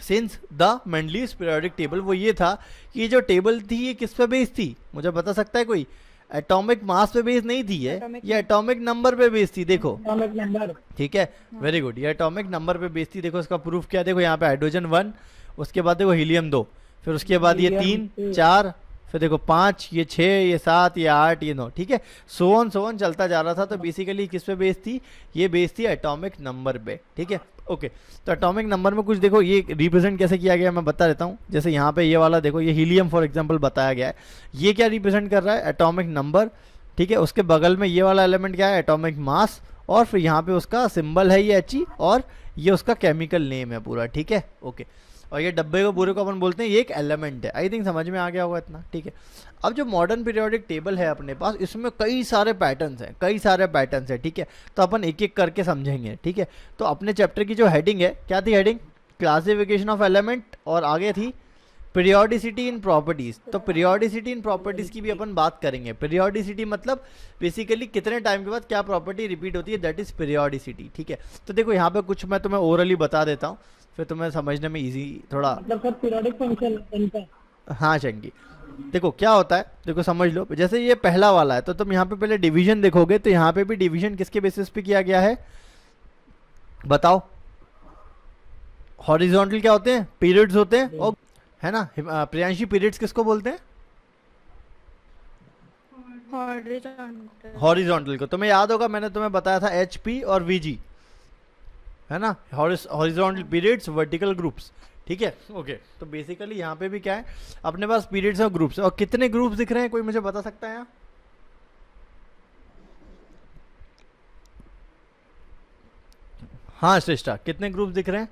since the Mendeleev's periodic table, वो ये था कि ये जो टेबल थी ये किस पे बेस्ड थी, मुझे बता सकता है कोई? एटॉमिक मास पे बेस्ड नहीं थी ये एटॉमिक नंबर पे बेस्ड थी। देखो एटॉमिक नंबर, ठीक है, वेरी गुड। ये एटॉमिक नंबर पे बेस्ड थी। देखो इसका प्रूफ क्या है, देखो यहाँ पे हाइड्रोजन 1, उसके बाद देखो हीलियम 2, फिर उसके बाद ये 3, 4, फिर देखो 5, ये 6, ये 7, ये 8, ये 9, ठीक है। सो ऑन चलता जा रहा था। तो बेसिकली किस पे बेस्ड थी? ये बेस्ड थी एटॉमिक नंबर पे, ठीक है। ओके, तो एटॉमिक नंबर में कुछ देखो ये रिप्रेजेंट कैसे किया गया मैं बता देता हूँ। जैसे यहाँ पे ये वाला देखो, ये हीलियम फॉर एग्जांपल बताया गया है। ये क्या रिप्रेजेंट कर रहा है? एटॉमिक नंबर, ठीक है। उसके बगल में ये वाला एलिमेंट क्या है? एटॉमिक मास, और फिर यहाँ पे उसका सिंबल है ये He, और ये उसका केमिकल नेम है पूरा, ठीक है। ओके, और ये डब्बे को पूरे को अपन बोलते हैं ये एक एलिमेंट है। आई थिंक समझ में आ गया होगा इतना, ठीक है। अब जो मॉडर्न पीरियोडिक टेबल है अपने पास, इसमें कई सारे पैटर्न्स हैं, ठीक है। तो अपन एक एक करके समझेंगे, ठीक है। तो अपने चैप्टर की जो हेडिंग है, क्या थी हेडिंग? क्लासिफिकेशन ऑफ एलिमेंट, और आगे थी पीरियोडिसिटी इन प्रॉपर्टीज। तो पीरियोडिसिटी इन प्रॉपर्टीज की भी अपन बात करेंगे। पीरियोडिसिटी मतलब बेसिकली कितने टाइम के बाद क्या प्रॉपर्टी रिपीट होती है, दैट इज पीरियोडिसिटी, ठीक है। तो देखो यहाँ पे कुछ मैं तुम्हें ओरली बता देता हूँ, फिर तुम्हें समझने में इजी थोड़ा। मतलब सर पीरियोडिक फंक्शन इनका। हाँ चंगी, देखो क्या होता है, देखो समझ लो। जैसे ये पहला वाला है, तो तुम यहाँ पे पहले डिवीजन देखोगे, तो यहाँ पे भी डिवीजन किसके बेसिस पे किया गया है बताओ? हॉरिजॉन्टल क्या होते हैं? पीरियड्स होते हैं, और है ना। प्रियांशी पीरियड्स किसको बोलते हैं? हॉरिजॉन्टल को। तुम्हें याद होगा मैंने तुम्हें बताया था HP और VG, है ना। हॉरिजॉन्टल पीरियड्स, वर्टिकल ग्रुप्स, ठीक है। ओके, तो बेसिकली यहाँ पे भी क्या है, अपने पास पीरियड्स और ग्रुप्स, और कितने ग्रुप्स दिख रहे हैं कोई मुझे बता सकता है यहाँ? हाँ श्रेष्ठा, कितने ग्रुप्स दिख रहे हैं?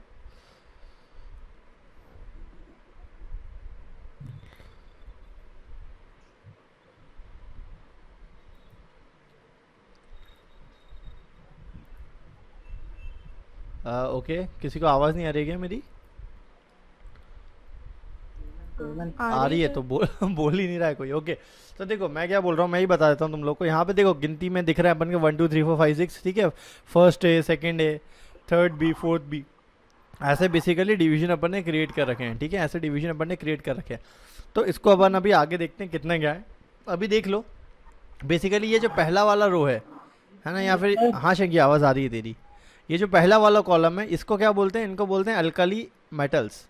ओके, किसी को आवाज नहीं आ रही है क्या मेरी? आ रही है तो बोल ही नहीं रहा है कोई। ओके, तो देखो मैं क्या बोल रहा हूँ, मैं ही बता देता हूँ तुम लोग को। यहाँ पे देखो गिनती में दिख रहा है अपन के 1 2 3 4 5 6, ठीक है। First A, second A, third B, fourth B, ऐसे बेसिकली डिवीजन अपन ने क्रिएट कर रखे हैं, ठीक है। ऐसे डिवीजन अपन ने क्रिएट कर रखे हैं। तो इसको अपन अभी आगे देखते हैं कितना क्या है। अभी देख लो बेसिकली ये जो पहला वाला रो है ना, या फिर हाँ शंकी आवाज़ आ रही है तेरी। ये जो पहला वाला कॉलम है इसको क्या बोलते हैं? इनको बोलते हैं अल्कली मेटल्स,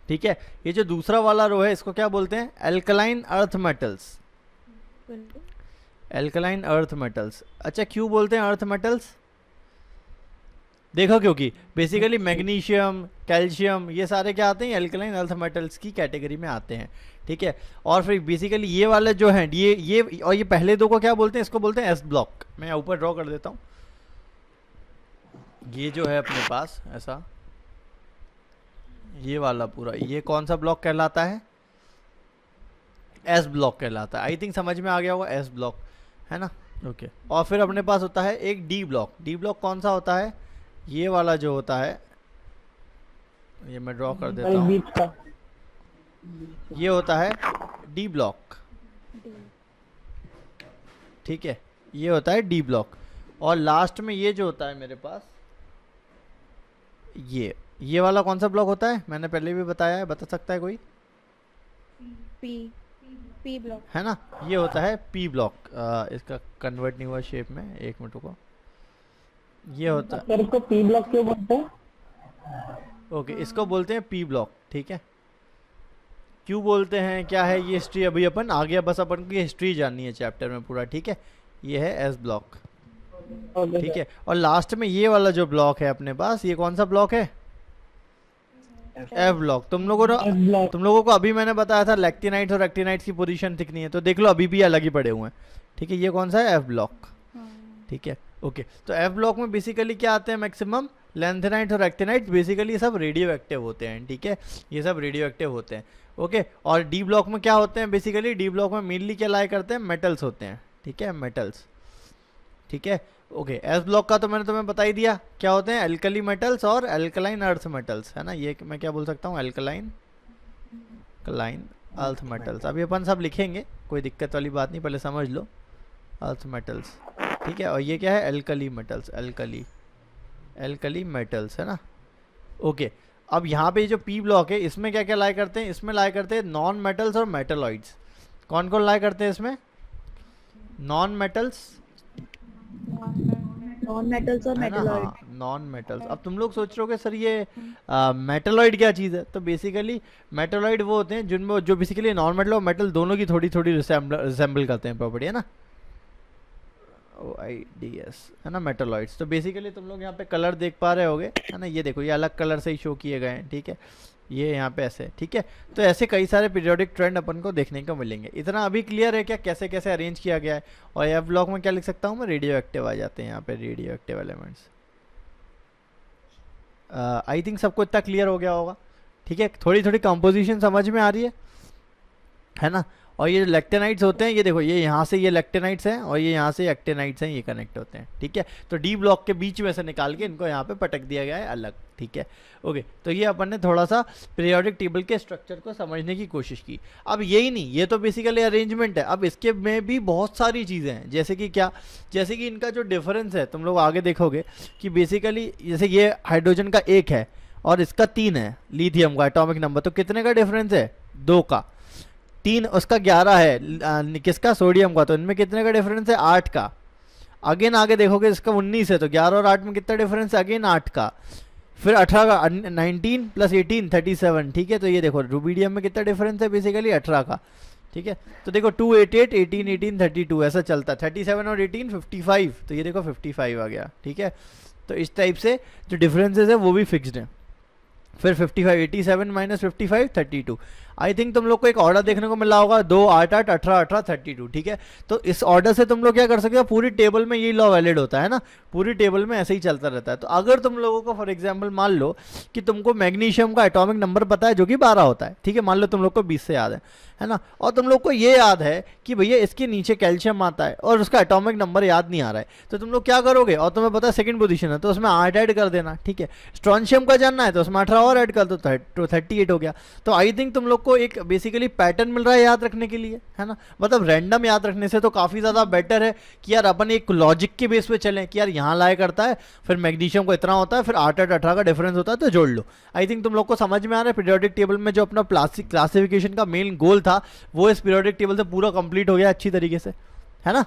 ठीक है। ये जो दूसरा वाला रो है इसको क्या बोलते हैं? Alkaline earth metals, alkaline earth metals. अच्छा, क्यों बोलते हैं अर्थ मेटल्स? देखो क्योंकि बेसिकली मैग्नीशियम, कैल्शियम, ये सारे क्या आते हैं? एल्कलाइन अर्थ मेटल्स की कैटेगरी में आते हैं, ठीक है। और फिर बेसिकली ये वाले जो हैं ये और ये पहले दो को क्या बोलते हैं? इसको बोलते हैं एस ब्लॉक। मैं यहाँ ऊपर ड्रॉ कर देता हूँ। ये जो है अपने पास ऐसा, ये वाला पूरा, ये कौन सा ब्लॉक कहलाता है? एस ब्लॉक कहलाता है। आई थिंक समझ में आ गया होगा, एस ब्लॉक है ना। ओके, और फिर अपने पास होता है एक डी ब्लॉक। डी ब्लॉक कौन सा होता है? ये वाला जो होता है, ये मैं ड्रॉ कर देता हूँ, ये होता है डी ब्लॉक, ठीक है। ये होता है डी ब्लॉक। और लास्ट में ये जो होता है मेरे पास, ये वाला कौन सा ब्लॉक होता है? मैंने पहले भी बताया है, बता सकता है कोई? पी ब्लॉक है ना, ये होता है पी ब्लॉक। इसका कन्वर्ट नहीं हुआ शेप में, एक मिनट को। ये होता है, सर इसको पी ब्लॉक क्यों बोलते हैं? ओके, इसको बोलते हैं पी ब्लॉक, ठीक है। क्यों बोलते हैं, क्या है ये हिस्ट्री अभी अपन आ गया, बस अपन की हिस्ट्री जाननी है चैप्टर में पूरा, ठीक है। ये है एस ब्लॉक, ठीक है। और लास्ट में ये वाला जो ब्लॉक है अपने पास, ये कौन सा ब्लॉक है? F block. तुम लोगों को अभी मैंने बताया था लैक्टिनाइट्स और एक्टिनाइट्स की पोजीशन दिखनी है, तो देख लो अभी भी अलग ही पड़े हुए हैं, ठीक है। ये कौन सा है? एफ ब्लॉक, ठीक है। ओके, तो एफ ब्लॉक में बेसिकली क्या आते हैं? मैक्सिमम लैंथेनाइट और एक्टिनाइट, बेसिकली ये सब रेडियो एक्टिव होते हैं, ठीक है। ये सब रेडियो एक्टिव होते हैं, ओके। और डी ब्लॉक में क्या होते हैं? बेसिकली डी ब्लॉक में मेनली क्या लाया करते हैं? मेटल्स होते हैं, ठीक है, मेटल्स, ठीक है। ओके, एस ब्लॉक का तो मैंने तुम्हें बता ही दिया क्या होते हैं, एल्कली मेटल्स और एल्कलाइन अर्थ मेटल्स, है ना। ये मैं क्या बोल सकता हूँ, एल्कलाइन अर्थ मेटल्स। अभी अपन सब लिखेंगे, कोई दिक्कत वाली बात नहीं, पहले समझ लो अर्थ मेटल्स, ठीक है। और ये क्या है, एल्कली मेटल्स, एल्कली मेटल्स, है ना। ओके, अब यहाँ पे जो पी ब्लॉक है इसमें क्या क्या लाया करते हैं, इसमें लाया करते हैं नॉन मेटल्स और मेटलॉइड्स। कौन कौन लाया करते हैं इसमें? नॉन मेटल्स, नॉन मेटल्स और मेटलॉइड। Non metals. अब तुम लोग सोच रहे हो सर ये मेटलॉइड क्या चीज़ है, तो बेसिकली मेटलॉइड वो होते हैं जिनमें जो बेसिकली नॉन मेटल और मेटल दोनों की थोड़ी थोड़ी रिसेंबल करते हैं प्रॉपर्टी, है ना। OIDS, है ना, मेटलॉइड्स। तो बेसिकली तुम लोग यहाँ पे कलर देख पा रहे होगे, है ना। ये देखो, ये अलग कलर से ही शो किए गए हैं, ठीक है। ये यहाँ पे ऐसे, ठीक है। तो ऐसे कई सारे पीरियोडिक ट्रेंड अपन को देखने को मिलेंगे। इतना अभी क्लियर है क्या कैसे कैसे अरेंज किया गया है? और एफ ब्लॉक में क्या लिख सकता हूँ मैं? रेडियो एक्टिव आ जाते हैं यहाँ पे, radio active elements. I think सबको इतना क्लियर हो गया होगा, ठीक है। थोड़ी थोड़ी कंपोजिशन समझ में आ रही है ना। और ये जो लैक्टेनाइट्स होते हैं, ये देखो, ये यहाँ से ये लैक्टेनाइट्स हैं और ये यहाँ से एक्टेनाइट्स हैं, ये कनेक्ट होते हैं, ठीक है। तो डी ब्लॉक के बीच में से निकाल के इनको यहाँ पे पटक दिया गया है अलग, ठीक है। ओके, तो ये अपन ने थोड़ा सा पीरियोडिक टेबल के स्ट्रक्चर को समझने की कोशिश की। अब यही नहीं, ये तो बेसिकली अरेंजमेंट है। अब इसके में भी बहुत सारी चीज़ें हैं, जैसे कि क्या, जैसे कि इनका जो डिफरेंस है, तुम लोग आगे देखोगे कि बेसिकली जैसे ये हाइड्रोजन का 1 है और इसका 3 है, लिथियम का एटॉमिक नंबर, तो कितने का डिफरेंस है? 2 का। 3 उसका 11 है, किसका? सोडियम का। तो इनमें कितने का डिफरेंस है? 8 का। अगेन आगे देखोगे इसका 19 है, तो 11 और 8 में कितना डिफरेंस है? अगेन 8 का। फिर 18 का, 19 + 18 37, ठीक है। तो ये देखो रूबीडियम में कितना डिफरेंस है? बेसिकली 18 का, ठीक है। तो देखो 2 8 8 18 18 32 ऐसा चलता है। 37 और 18 55, तो ये देखो 55 आ गया, ठीक है। तो इस टाइप से जो डिफरेंसेस है वो भी फिक्स्ड है। फिर 55 87 माइनस 55 32। आई थिंक तुम लोग को एक ऑर्डर देखने को मिला होगा 2 8 8 18 18 32, ठीक है। तो इस ऑर्डर से तुम लोग क्या कर सकते हो, पूरी टेबल में यही लॉ वैलिड होता है ना, पूरी टेबल में ऐसे ही चलता रहता है। तो अगर तुम लोगों को फॉर एग्जांपल मान लो कि तुमको मैग्नीशियम का एटॉमिक नंबर पता है जो कि 12 होता है, ठीक है, मान लो तुम लोग को 20 से याद है ना, और तुम लोग को ये याद है कि भैया इसके नीचे कैल्शियम आता है और उसका एटॉमिक नंबर याद नहीं आ रहा है, तो तुम लोग क्या करोगे, और तुम्हें पता है सेकंड पोजीशन है तो उसमें 8 ऐड कर देना, ठीक है। स्ट्रॉन्शियम का जानना है तो उसमें 18 और ऐड कर दो तो 38 हो गया। तो आई थिंक तुम लोग को एक बेसिकली पैटर्न मिल रहा है याद रखने के लिए, है ना। मतलब रैंडम याद रखने से तो काफी ज्यादा बेटर है कि यार अपन एक लॉजिक के बेस पे चलें कि यार यहाँ लाया करता है, फिर मैग्नीशियम को इतना होता है, फिर 8 8 18 का डिफरेंस होता है तो जोड़ लो। आई थिंक तुम लोग को समझ में आ रहा है पीरियोडिक टेबल में जो अपना प्लास्टिक क्लासिफिकेशन का मेन गोल था वो इस पीरियोडिक टेबल से पूरा कंप्लीट हो गया अच्छी तरीके से, है ना।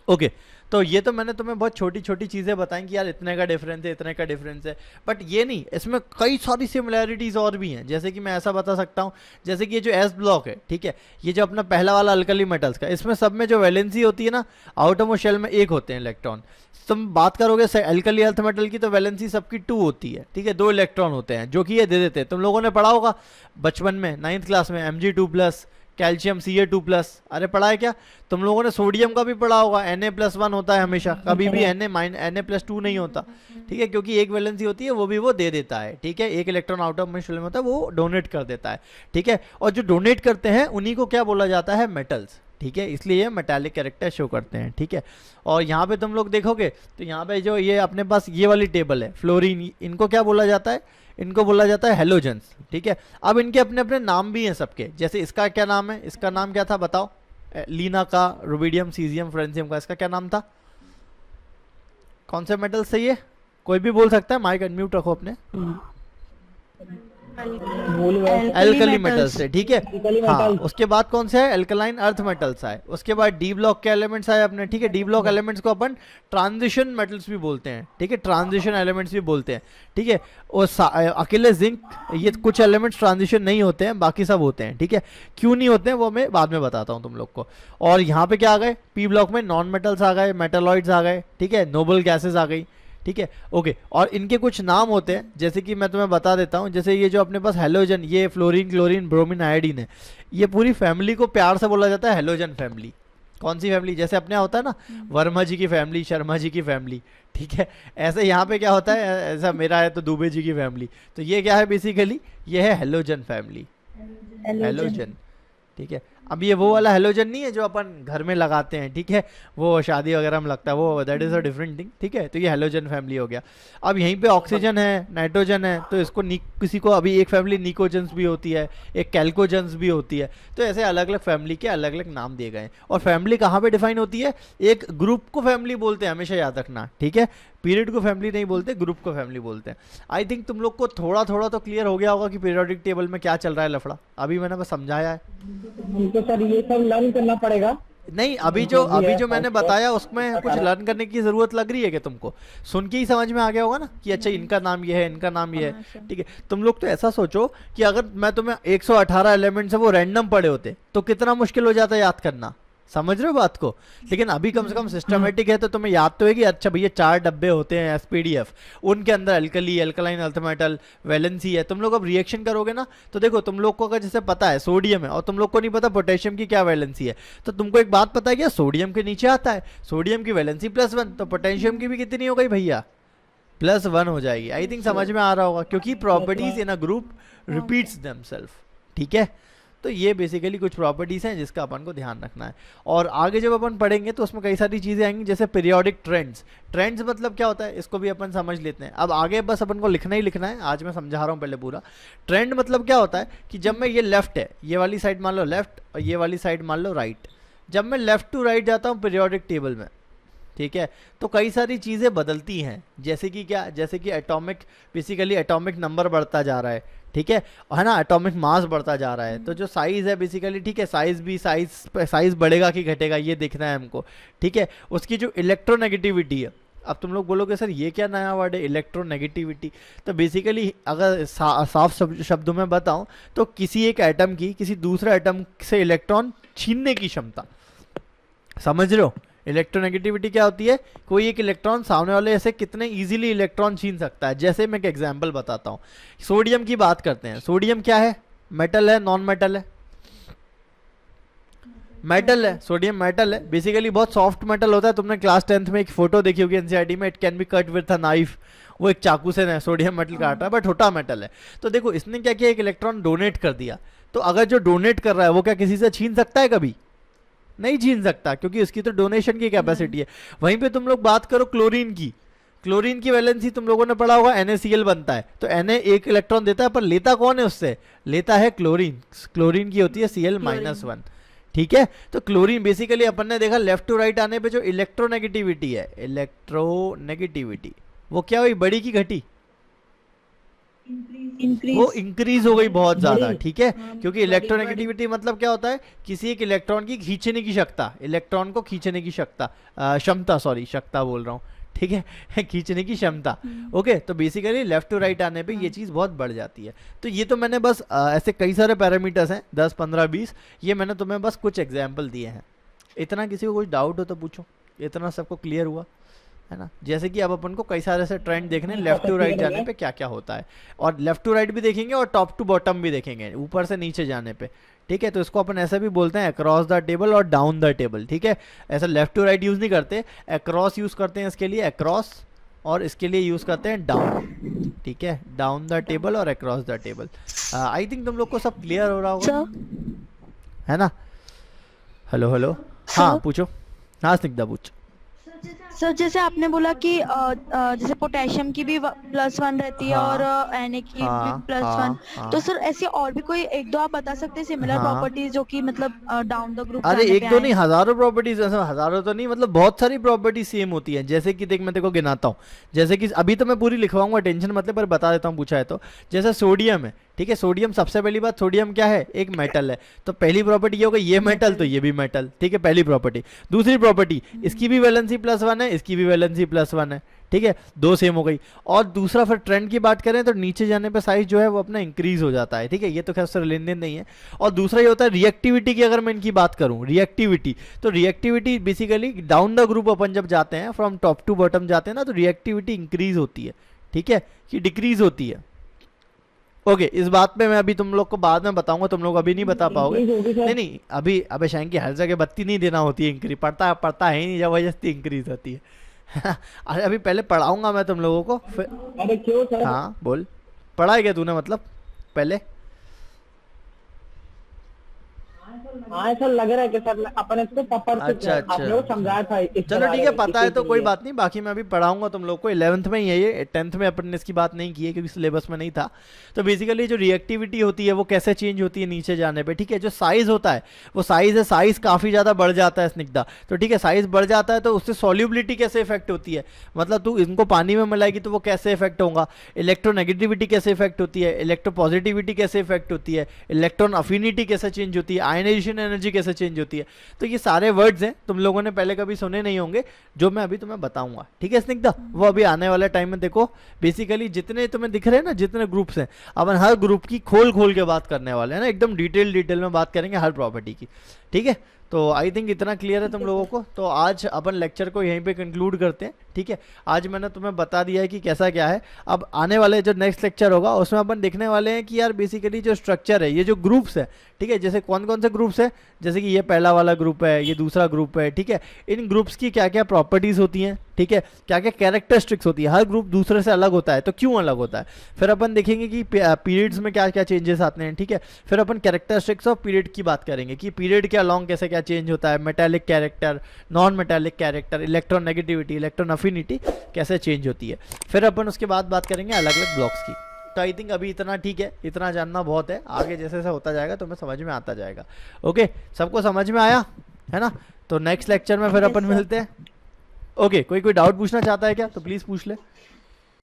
ओके तो ये तो मैंने तुम्हें बहुत छोटी छोटी चीजें बताई कि यार इतने का डिफरेंस है, इतने का डिफरेंस है, बट ये नहीं, इसमें कई सारी सिमिलैरिटीज और भी हैं। जैसे कि मैं ऐसा बता सकता हूँ, जैसे कि ये जो एस ब्लॉक है, ठीक है, ये जो अपना पहला वाला अल्कली मेटल्स का, इसमें सब में जो वैलेंसी होती है ना, आउटरमोस्ट शेल में 1 होते हैं इलेक्ट्रॉन। तुम बात करोगे अल्कली अर्थ मेटल की तो वैलेंसी सबकी 2 होती है, ठीक है, 2 इलेक्ट्रॉन होते हैं जो कि ये दे देते हैं। तुम लोगों ने पढ़ा होगा बचपन में 9th क्लास में Mg2+, कैल्शियम Ca2+, अरे पढ़ा है क्या तुम लोगों ने? सोडियम का भी पढ़ा होगा, Na+1 होता है हमेशा, कभी भी Na+2 नहीं होता, ठीक है, क्योंकि एक वैलेंसी होती है वो दे देता है, ठीक है, एक इलेक्ट्रॉन आउट ऑफ शेल में होता है, वो डोनेट कर देता है, ठीक है। और जो डोनेट करते हैं उन्हीं को क्या बोला जाता है, मेटल्स, ठीक है, इसलिए ये मेटालिक कैरेक्टर शो करते हैं, ठीक है। और यहाँ पे तुम लोग देखोगे तो यहाँ पे जो ये अपने पास ये वाली टेबल है फ्लोरीन, इनको क्या बोला जाता है, इनको बोला जाता है हेलोजेंस, ठीक है। अब इनके अपने अपने नाम भी हैं सबके, जैसे इसका क्या नाम है, इसका नाम क्या था बताओ, लीना का, रुबिडियम, सीजियम, फ्रेंसियम का, इसका क्या नाम था, कौन से मेटल से ये कोई भी बोल सकता है, माइक अनम्यूट रखो अपने। एल्कली मेटल्स से, ठीक है, हाँ। उसके बाद कौन से है, एल्कलाइन अर्थ मेटल्स आए। उसके बाद डी ब्लॉक के एलिमेंट्स आए अपने, ठीक है। डी ब्लॉक एलिमेंट्स को अपन ट्रांजिशन मेटल्स भी बोलते हैं, ठीक है, ट्रांजिशन एलिमेंट्स भी बोलते हैं, ठीक है। और अकेले जिंक, ये कुछ एलिमेंट्स ट्रांजिशन नहीं होते हैं, बाकी सब होते हैं, ठीक है। क्यों नहीं होते हैं वो मैं बाद में बताता हूँ तुम लोग को। और यहाँ पे क्या आ गए, पी ब्लॉक में नॉन मेटल्स आ गए, मेटालॉइड्स आ गए, ठीक है, नोबल गैसेस आ गई, ठीक है, ओके। और इनके कुछ नाम होते हैं, जैसे कि मैं तुम्हें बता देता हूं, जैसे ये जो अपने पास हेलोजन, ये फ्लोरीन, क्लोरीन, ब्रोमीन, आयोडीन है, ये पूरी फैमिली को प्यार से बोला जाता है हेलोजन फैमिली। कौन सी फैमिली, जैसे अपने यहाँ होता है ना वर्मा जी की फैमिली, शर्मा जी की फैमिली, ठीक है, ऐसे यहाँ पे क्या होता है, ऐसा मेरा है तो दुबे जी की फैमिली, तो ये क्या है बेसिकली, ये है हेलोजन फैमिली, हेलोजन, ठीक है। अब ये वो वाला हेलोजन नहीं है जो अपन घर में लगाते हैं, ठीक है, वो शादी वगैरह में लगता है, वो that is a different thing, ठीक है। तो ये हेलोजन फैमिली हो गया। अब यहीं पे ऑक्सीजन है, नाइट्रोजन है, तो इसको किसी को अभी एक फैमिली निकोजेंस भी होती है, एक कैल्कोजेंस भी होती है, तो ऐसे अलग अलग फैमिली के अलग अलग नाम दिए गए हैं। और फैमिली कहाँ पे डिफाइन होती है, एक ग्रुप को फैमिली बोलते हैं, हमेशा याद रखना, ठीक है, पीरियड को फैमिली नहीं बोलते, ग्रुप को फैमिली बोलते हैं। आई थिंक तुम लोग को थोड़ा थोड़ा तो क्लियर हो गया होगा कि पीरियोडिक टेबल में क्या चल रहा है लफड़ा, अभी मैंने बस समझाया है। हमको सर ये सब लर्न करना पड़ेगा। नहीं, अभी जो मैंने बताया उसमें कुछ लर्न करने की जरूरत लग रही है क्या तुमको? सुन के ही समझ में आ गया होगा ना कि अच्छा इनका नाम ये है, इनका नाम ये है, ठीक है। तुम लोग तो ऐसा सोचो कि अगर मैं तुम्हें 118 एलिमेंट्स है वो रैंडम पड़े होते तो कितना मुश्किल हो जाता है याद करना, समझ रहे हो बात को। लेकिन अभी कम से कम सिस्टमेटिक है तो तुम्हें याद तो है कि अच्छा भैया 4 डब्बे होते हैं एसपीडीएफ, उनके अंदर alkali, alkaline earth metal, valency है। तुम लोग अब रिएक्शन करोगे ना तो देखो, तुम लोग को अगर जैसे पता है सोडियम है और तुम लोग को नहीं पता पोटेशियम की क्या वैलेंसी है, तो तुमको एक बात पता है क्या, सोडियम के नीचे आता है सोडियम की वैलेंसी +1, तो पोटेशियम की भी कितनी हो गई भैया, +1 हो जाएगी। आई थिंक समझ में आ रहा होगा, क्योंकि properties in a group repeats themselves, ठीक है। तो ये बेसिकली कुछ प्रॉपर्टीज हैं जिसका अपन को ध्यान रखना है। और आगे जब अपन पढ़ेंगे तो उसमें कई सारी चीजें आएंगी, जैसे पीरियोडिक ट्रेंड्स। ट्रेंड्स मतलब क्या होता है इसको भी अपन समझ लेते हैं। अब आगे बस अपन को लिखना ही लिखना है, आज मैं समझा रहा हूँ पहले पूरा। ट्रेंड मतलब क्या होता है कि जब मैं ये लेफ्ट है, ये वाली साइड मान लो लेफ्ट और ये वाली साइड मान लो राइट, जब मैं लेफ्ट टू राइट जाता हूँ पीरियोडिक टेबल में, ठीक है, तो कई सारी चीज़ें बदलती हैं। जैसे कि क्या, जैसे कि एटॉमिक, बेसिकली एटॉमिक नंबर बढ़ता जा रहा है, ठीक है ना, एटॉमिक मास बढ़ता जा रहा है, तो जो साइज है बेसिकली, ठीक है, साइज बढ़ेगा कि घटेगा ये देखना है हमको, ठीक है। उसकी जो इलेक्ट्रोनेगेटिविटी है, अब तुम लोग बोलोगे सर ये क्या नया वर्ड है इलेक्ट्रोनेगेटिविटी, तो बेसिकली अगर साफ शब्दों में बताऊं तो किसी एक एटम की किसी दूसरे एटम से इलेक्ट्रॉन छीनने की क्षमता, समझ रहे हो, इलेक्ट्रोनेगेटिविटी क्या होती है, कोई एक इलेक्ट्रॉन सामने वाले से कितने इजीली इलेक्ट्रॉन छीन सकता है। जैसे मैं एक एग्जांपल बताता हूँ, सोडियम की बात करते हैं। सोडियम क्या है, मेटल है, नॉन मेटल है? मेटल है, सोडियम मेटल है। बेसिकली बहुत सॉफ्ट मेटल होता है। तुमने क्लास 10th में एक फोटो देखी होगी एनसीईआरटी में, it can be cut with a knife. वो एक चाकू से सोडियम मेटल काट रहा है, बट छोटा मेटल है। तो देखो इसने क्या किया, एक इलेक्ट्रॉन डोनेट कर दिया। तो अगर जो डोनेट कर रहा है वो क्या किसी से छीन सकता है? कभी नहीं छीन सकता, क्योंकि उसकी तो डोनेशन की कैपेसिटी है। वहीं पे तुम लोग बात करो क्लोरीन की, क्लोरीन की वैलेंसी तुम लोगों ने पढ़ा होगा, NaCl बनता है। तो Na एक इलेक्ट्रॉन देता है, पर लेता कौन है उससे? लेता है क्लोरीन। क्लोरीन की होती है Cl-1। ठीक है, तो क्लोरीन बेसिकली अपन ने देखा लेफ्ट टू राइट आने पे जो इलेक्ट्रोनेगेटिविटी है, इलेक्ट्रोनेगेटिविटी वो क्या हुई, बड़ी की घटी? वो इंक्रीज हो गई बहुत ज्यादा। ठीक है, क्योंकि इलेक्ट्रोनेगेटिविटी मतलब क्या होता है, किसी एक इलेक्ट्रॉन की खींचने की क्षमता, इलेक्ट्रॉन को खींचने की क्षमता, सॉरी क्षमता बोल रहा हूँ, ठीक है खींचने की क्षमता। ओके, तो बेसिकली लेफ्ट टू राइट आने पे ये चीज़ बहुत बढ़ जाती है। तो ये तो मैंने बस ऐसे कई सारे पैरामीटर्स हैं, 10 15 20, ये मैंने तुम्हें बस कुछ एग्जाम्पल दिए हैं। इतना किसी को कोई डाउट हो तो पूछो, इतना सबको क्लियर हुआ है ना? जैसे कि अब अपन को कई सारे ऐसे ट्रेंड देखने लेफ्ट टू राइट जाने पे क्या क्या होता है, और लेफ्ट टू राइट भी देखेंगे और टॉप टू बॉटम भी देखेंगे, ऊपर से नीचे जाने पे। ठीक है, तो इसको अपन ऐसा भी बोलते हैं अक्रॉस द टेबल और डाउन द टेबल। ठीक है, ऐसा लेफ्ट टू राइट यूज नहीं करते, अक्रॉस यूज करते हैं इसके लिए, अक्रॉस, और इसके लिए यूज करते हैं डाउन। ठीक है, डाउन द टेबल और across the table. I think तुम लोग को सब क्लियर हो रहा होगा, है ना? हेलो हेलो, हाँ पूछो, हाँ स्निग्धा पूछ। सर जैसे आपने बोला कि जैसे पोटेशियम की भी +1 रहती है, और Na की भी +1, तो सर ऐसे और भी कोई एक दो आप बता सकते हैं सिमिलर प्रॉपर्टीज जो कि मतलब डाउन द ग्रुप? अरे एक दो नहीं, हजारों प्रॉपर्टीज, हजारों तो नहीं, मतलब बहुत सारी प्रॉपर्टी सेम होती है। जैसे कि देख मैं तेरे को गिनाता हूँ, जैसे कि अभी तो मैं पूरी लिखवाऊंगा, टेंशन मतलब, पर बता देता हूँ पूछा है तो। जैसे सोडियम है, ठीक है, सोडियम सबसे पहली बात, सोडियम क्या है, एक मेटल है। तो पहली प्रॉपर्टी ये होगा, ये मेटल तो ये भी मेटल। ठीक है, पहली प्रॉपर्टी। दूसरी प्रॉपर्टी, इसकी भी वैलेंसी +1 है, इसकी भी वैलेंसी +1 है। ठीक है, दो सेम हो गई। और दूसरा फिर ट्रेंड की बात करें तो नीचे जाने पे साइज जो है वो अपना इंक्रीज हो जाता है। ठीक है, ये तो खैर उससे लेन देन नहीं है। और दूसरा ये होता है रिएक्टिविटी की, अगर मैं इनकी बात करूं रिएक्टिविटी, तो reactivity basically down the group अपन जब जाते हैं, फ्रॉम टॉप टू बॉटम जाते हैं ना, तो रिएक्टिविटी इंक्रीज होती है। ठीक है, कि डिक्रीज होती है। ओके, इस बात पे मैं अभी तुम लोग को बाद में बताऊंगा, तुम लोग अभी नहीं बता पाओगे। नहीं नहीं, अभी अबे शैंकी हर जगह बत्ती नहीं देना होती है, इंक्रीज पड़ता है ही नहीं, जबरदस्ती इंक्रीज होती है। अरे अभी पहले पढ़ाऊंगा मैं तुम लोगों को फिर। अरे क्यों सर? हाँ बोल, पढ़ा है क्या तूने मतलब पहले? हाँ ऐसा लग रहा है कि सर अपन इसको पकड़ चुके हैं, अच्छा। आपने वो समझाया था इस चलो तरह ठीक है, से, पता है तो इसीलिए। कोई बात नहीं, बाकी मैं अभी पढ़ाऊंगा तुम लोग को। 11th में ही है ये, 10th में अपन ने इसकी बात नहीं की है क्योंकि सिलेबस में नहीं था। तो बेसिकली जो रिएक्टिविटी होती है वो कैसे चेंज होती है नीचे जाने पे। ठीक है, जो साइज होता है वो साइज है, साइज काफी ज्यादा बढ़ जाता है स्निग्धा। तो ठीक है, साइज बढ़ जाता है तो उससे सॉल्युबिलिटी कैसे इफेक्ट होती है, मतलब तू इनको पानी में मिलाएगी तो वो कैसे इफेक्ट होगा, इलेक्ट्रोनेगेटिविटी कैसे इफेक्ट होती है, इलेक्ट्रोपॉजिटिविटी कैसे इफेक्ट होती है, इलेक्ट्रॉन अफिनिटी कैसे चेंज होती है, आयनाइजेशन एनर्जी कैसे चेंज होती है। तो ये सारे वर्ड्स हैं, तुम लोगों ने पहले कभी सुने नहीं होंगे, जो मैं अभी तुम्हें बताऊंगा। ठीक है स्निग्धा, वो अभी आने वाले टाइम में देखो। बेसिकली जितने तुम्हें दिख रहे हैं ना, जितने ग्रुप्स हैं, अपन हर ग्रुप की खोल खोल के बात करने वाले हैं ना, एकदम डिटेल में बात करेंगे हर प्रॉपर्टी की। ठीक है, तो आई थिंक इतना क्लियर है तुम लोगों को। तो आज अपन लेक्चर को यहीं पे कंक्लूड करते हैं। ठीक है, आज मैंने तुम्हें बता दिया है कि कैसा क्या है। अब आने वाले जो नेक्स्ट लेक्चर होगा उसमें अपन देखने वाले हैं कि यार बेसिकली जो स्ट्रक्चर है, ये जो ग्रुप्स है, ठीक है, जैसे कौन कौन से ग्रुप्स है, जैसे कि ये पहला वाला ग्रुप है, ये दूसरा ग्रुप है। ठीक है, इन ग्रुप्स की क्या क्या प्रॉपर्टीज होती हैं, ठीक है, क्या क्या कैरेक्टरिस्टिक्स होती है, हर ग्रुप दूसरे से अलग होता है, तो क्यों अलग होता है। फिर अपन देखेंगे कि पीरियड्स में क्या क्या चेंजेस आते हैं। ठीक है, फिर अपन कैरेक्टरिस्टिक्स ऑफ पीरियड की बात करेंगे कि पीरियड के अलॉन्ग कैसे क्या चेंज होता है, metallic character, non metallic character, electron negativity, electron affinity कैसे चेंज होती है। फिर अपन उसके बाद बात करेंगे अलग अलग ब्लॉक्स की। तो आई थिंक अभी इतना ठीक है, इतना जानना बहुत है, आगे जैसे जैसे होता जाएगा तो मैं समझ में आता जाएगा। ओके, सबको समझ में आया है ना? तो नेक्स्ट लेक्चर में फिर अपन मिलते हैं। ओके, कोई डाउट पूछना चाहता है क्या तो प्लीज पूछ ले।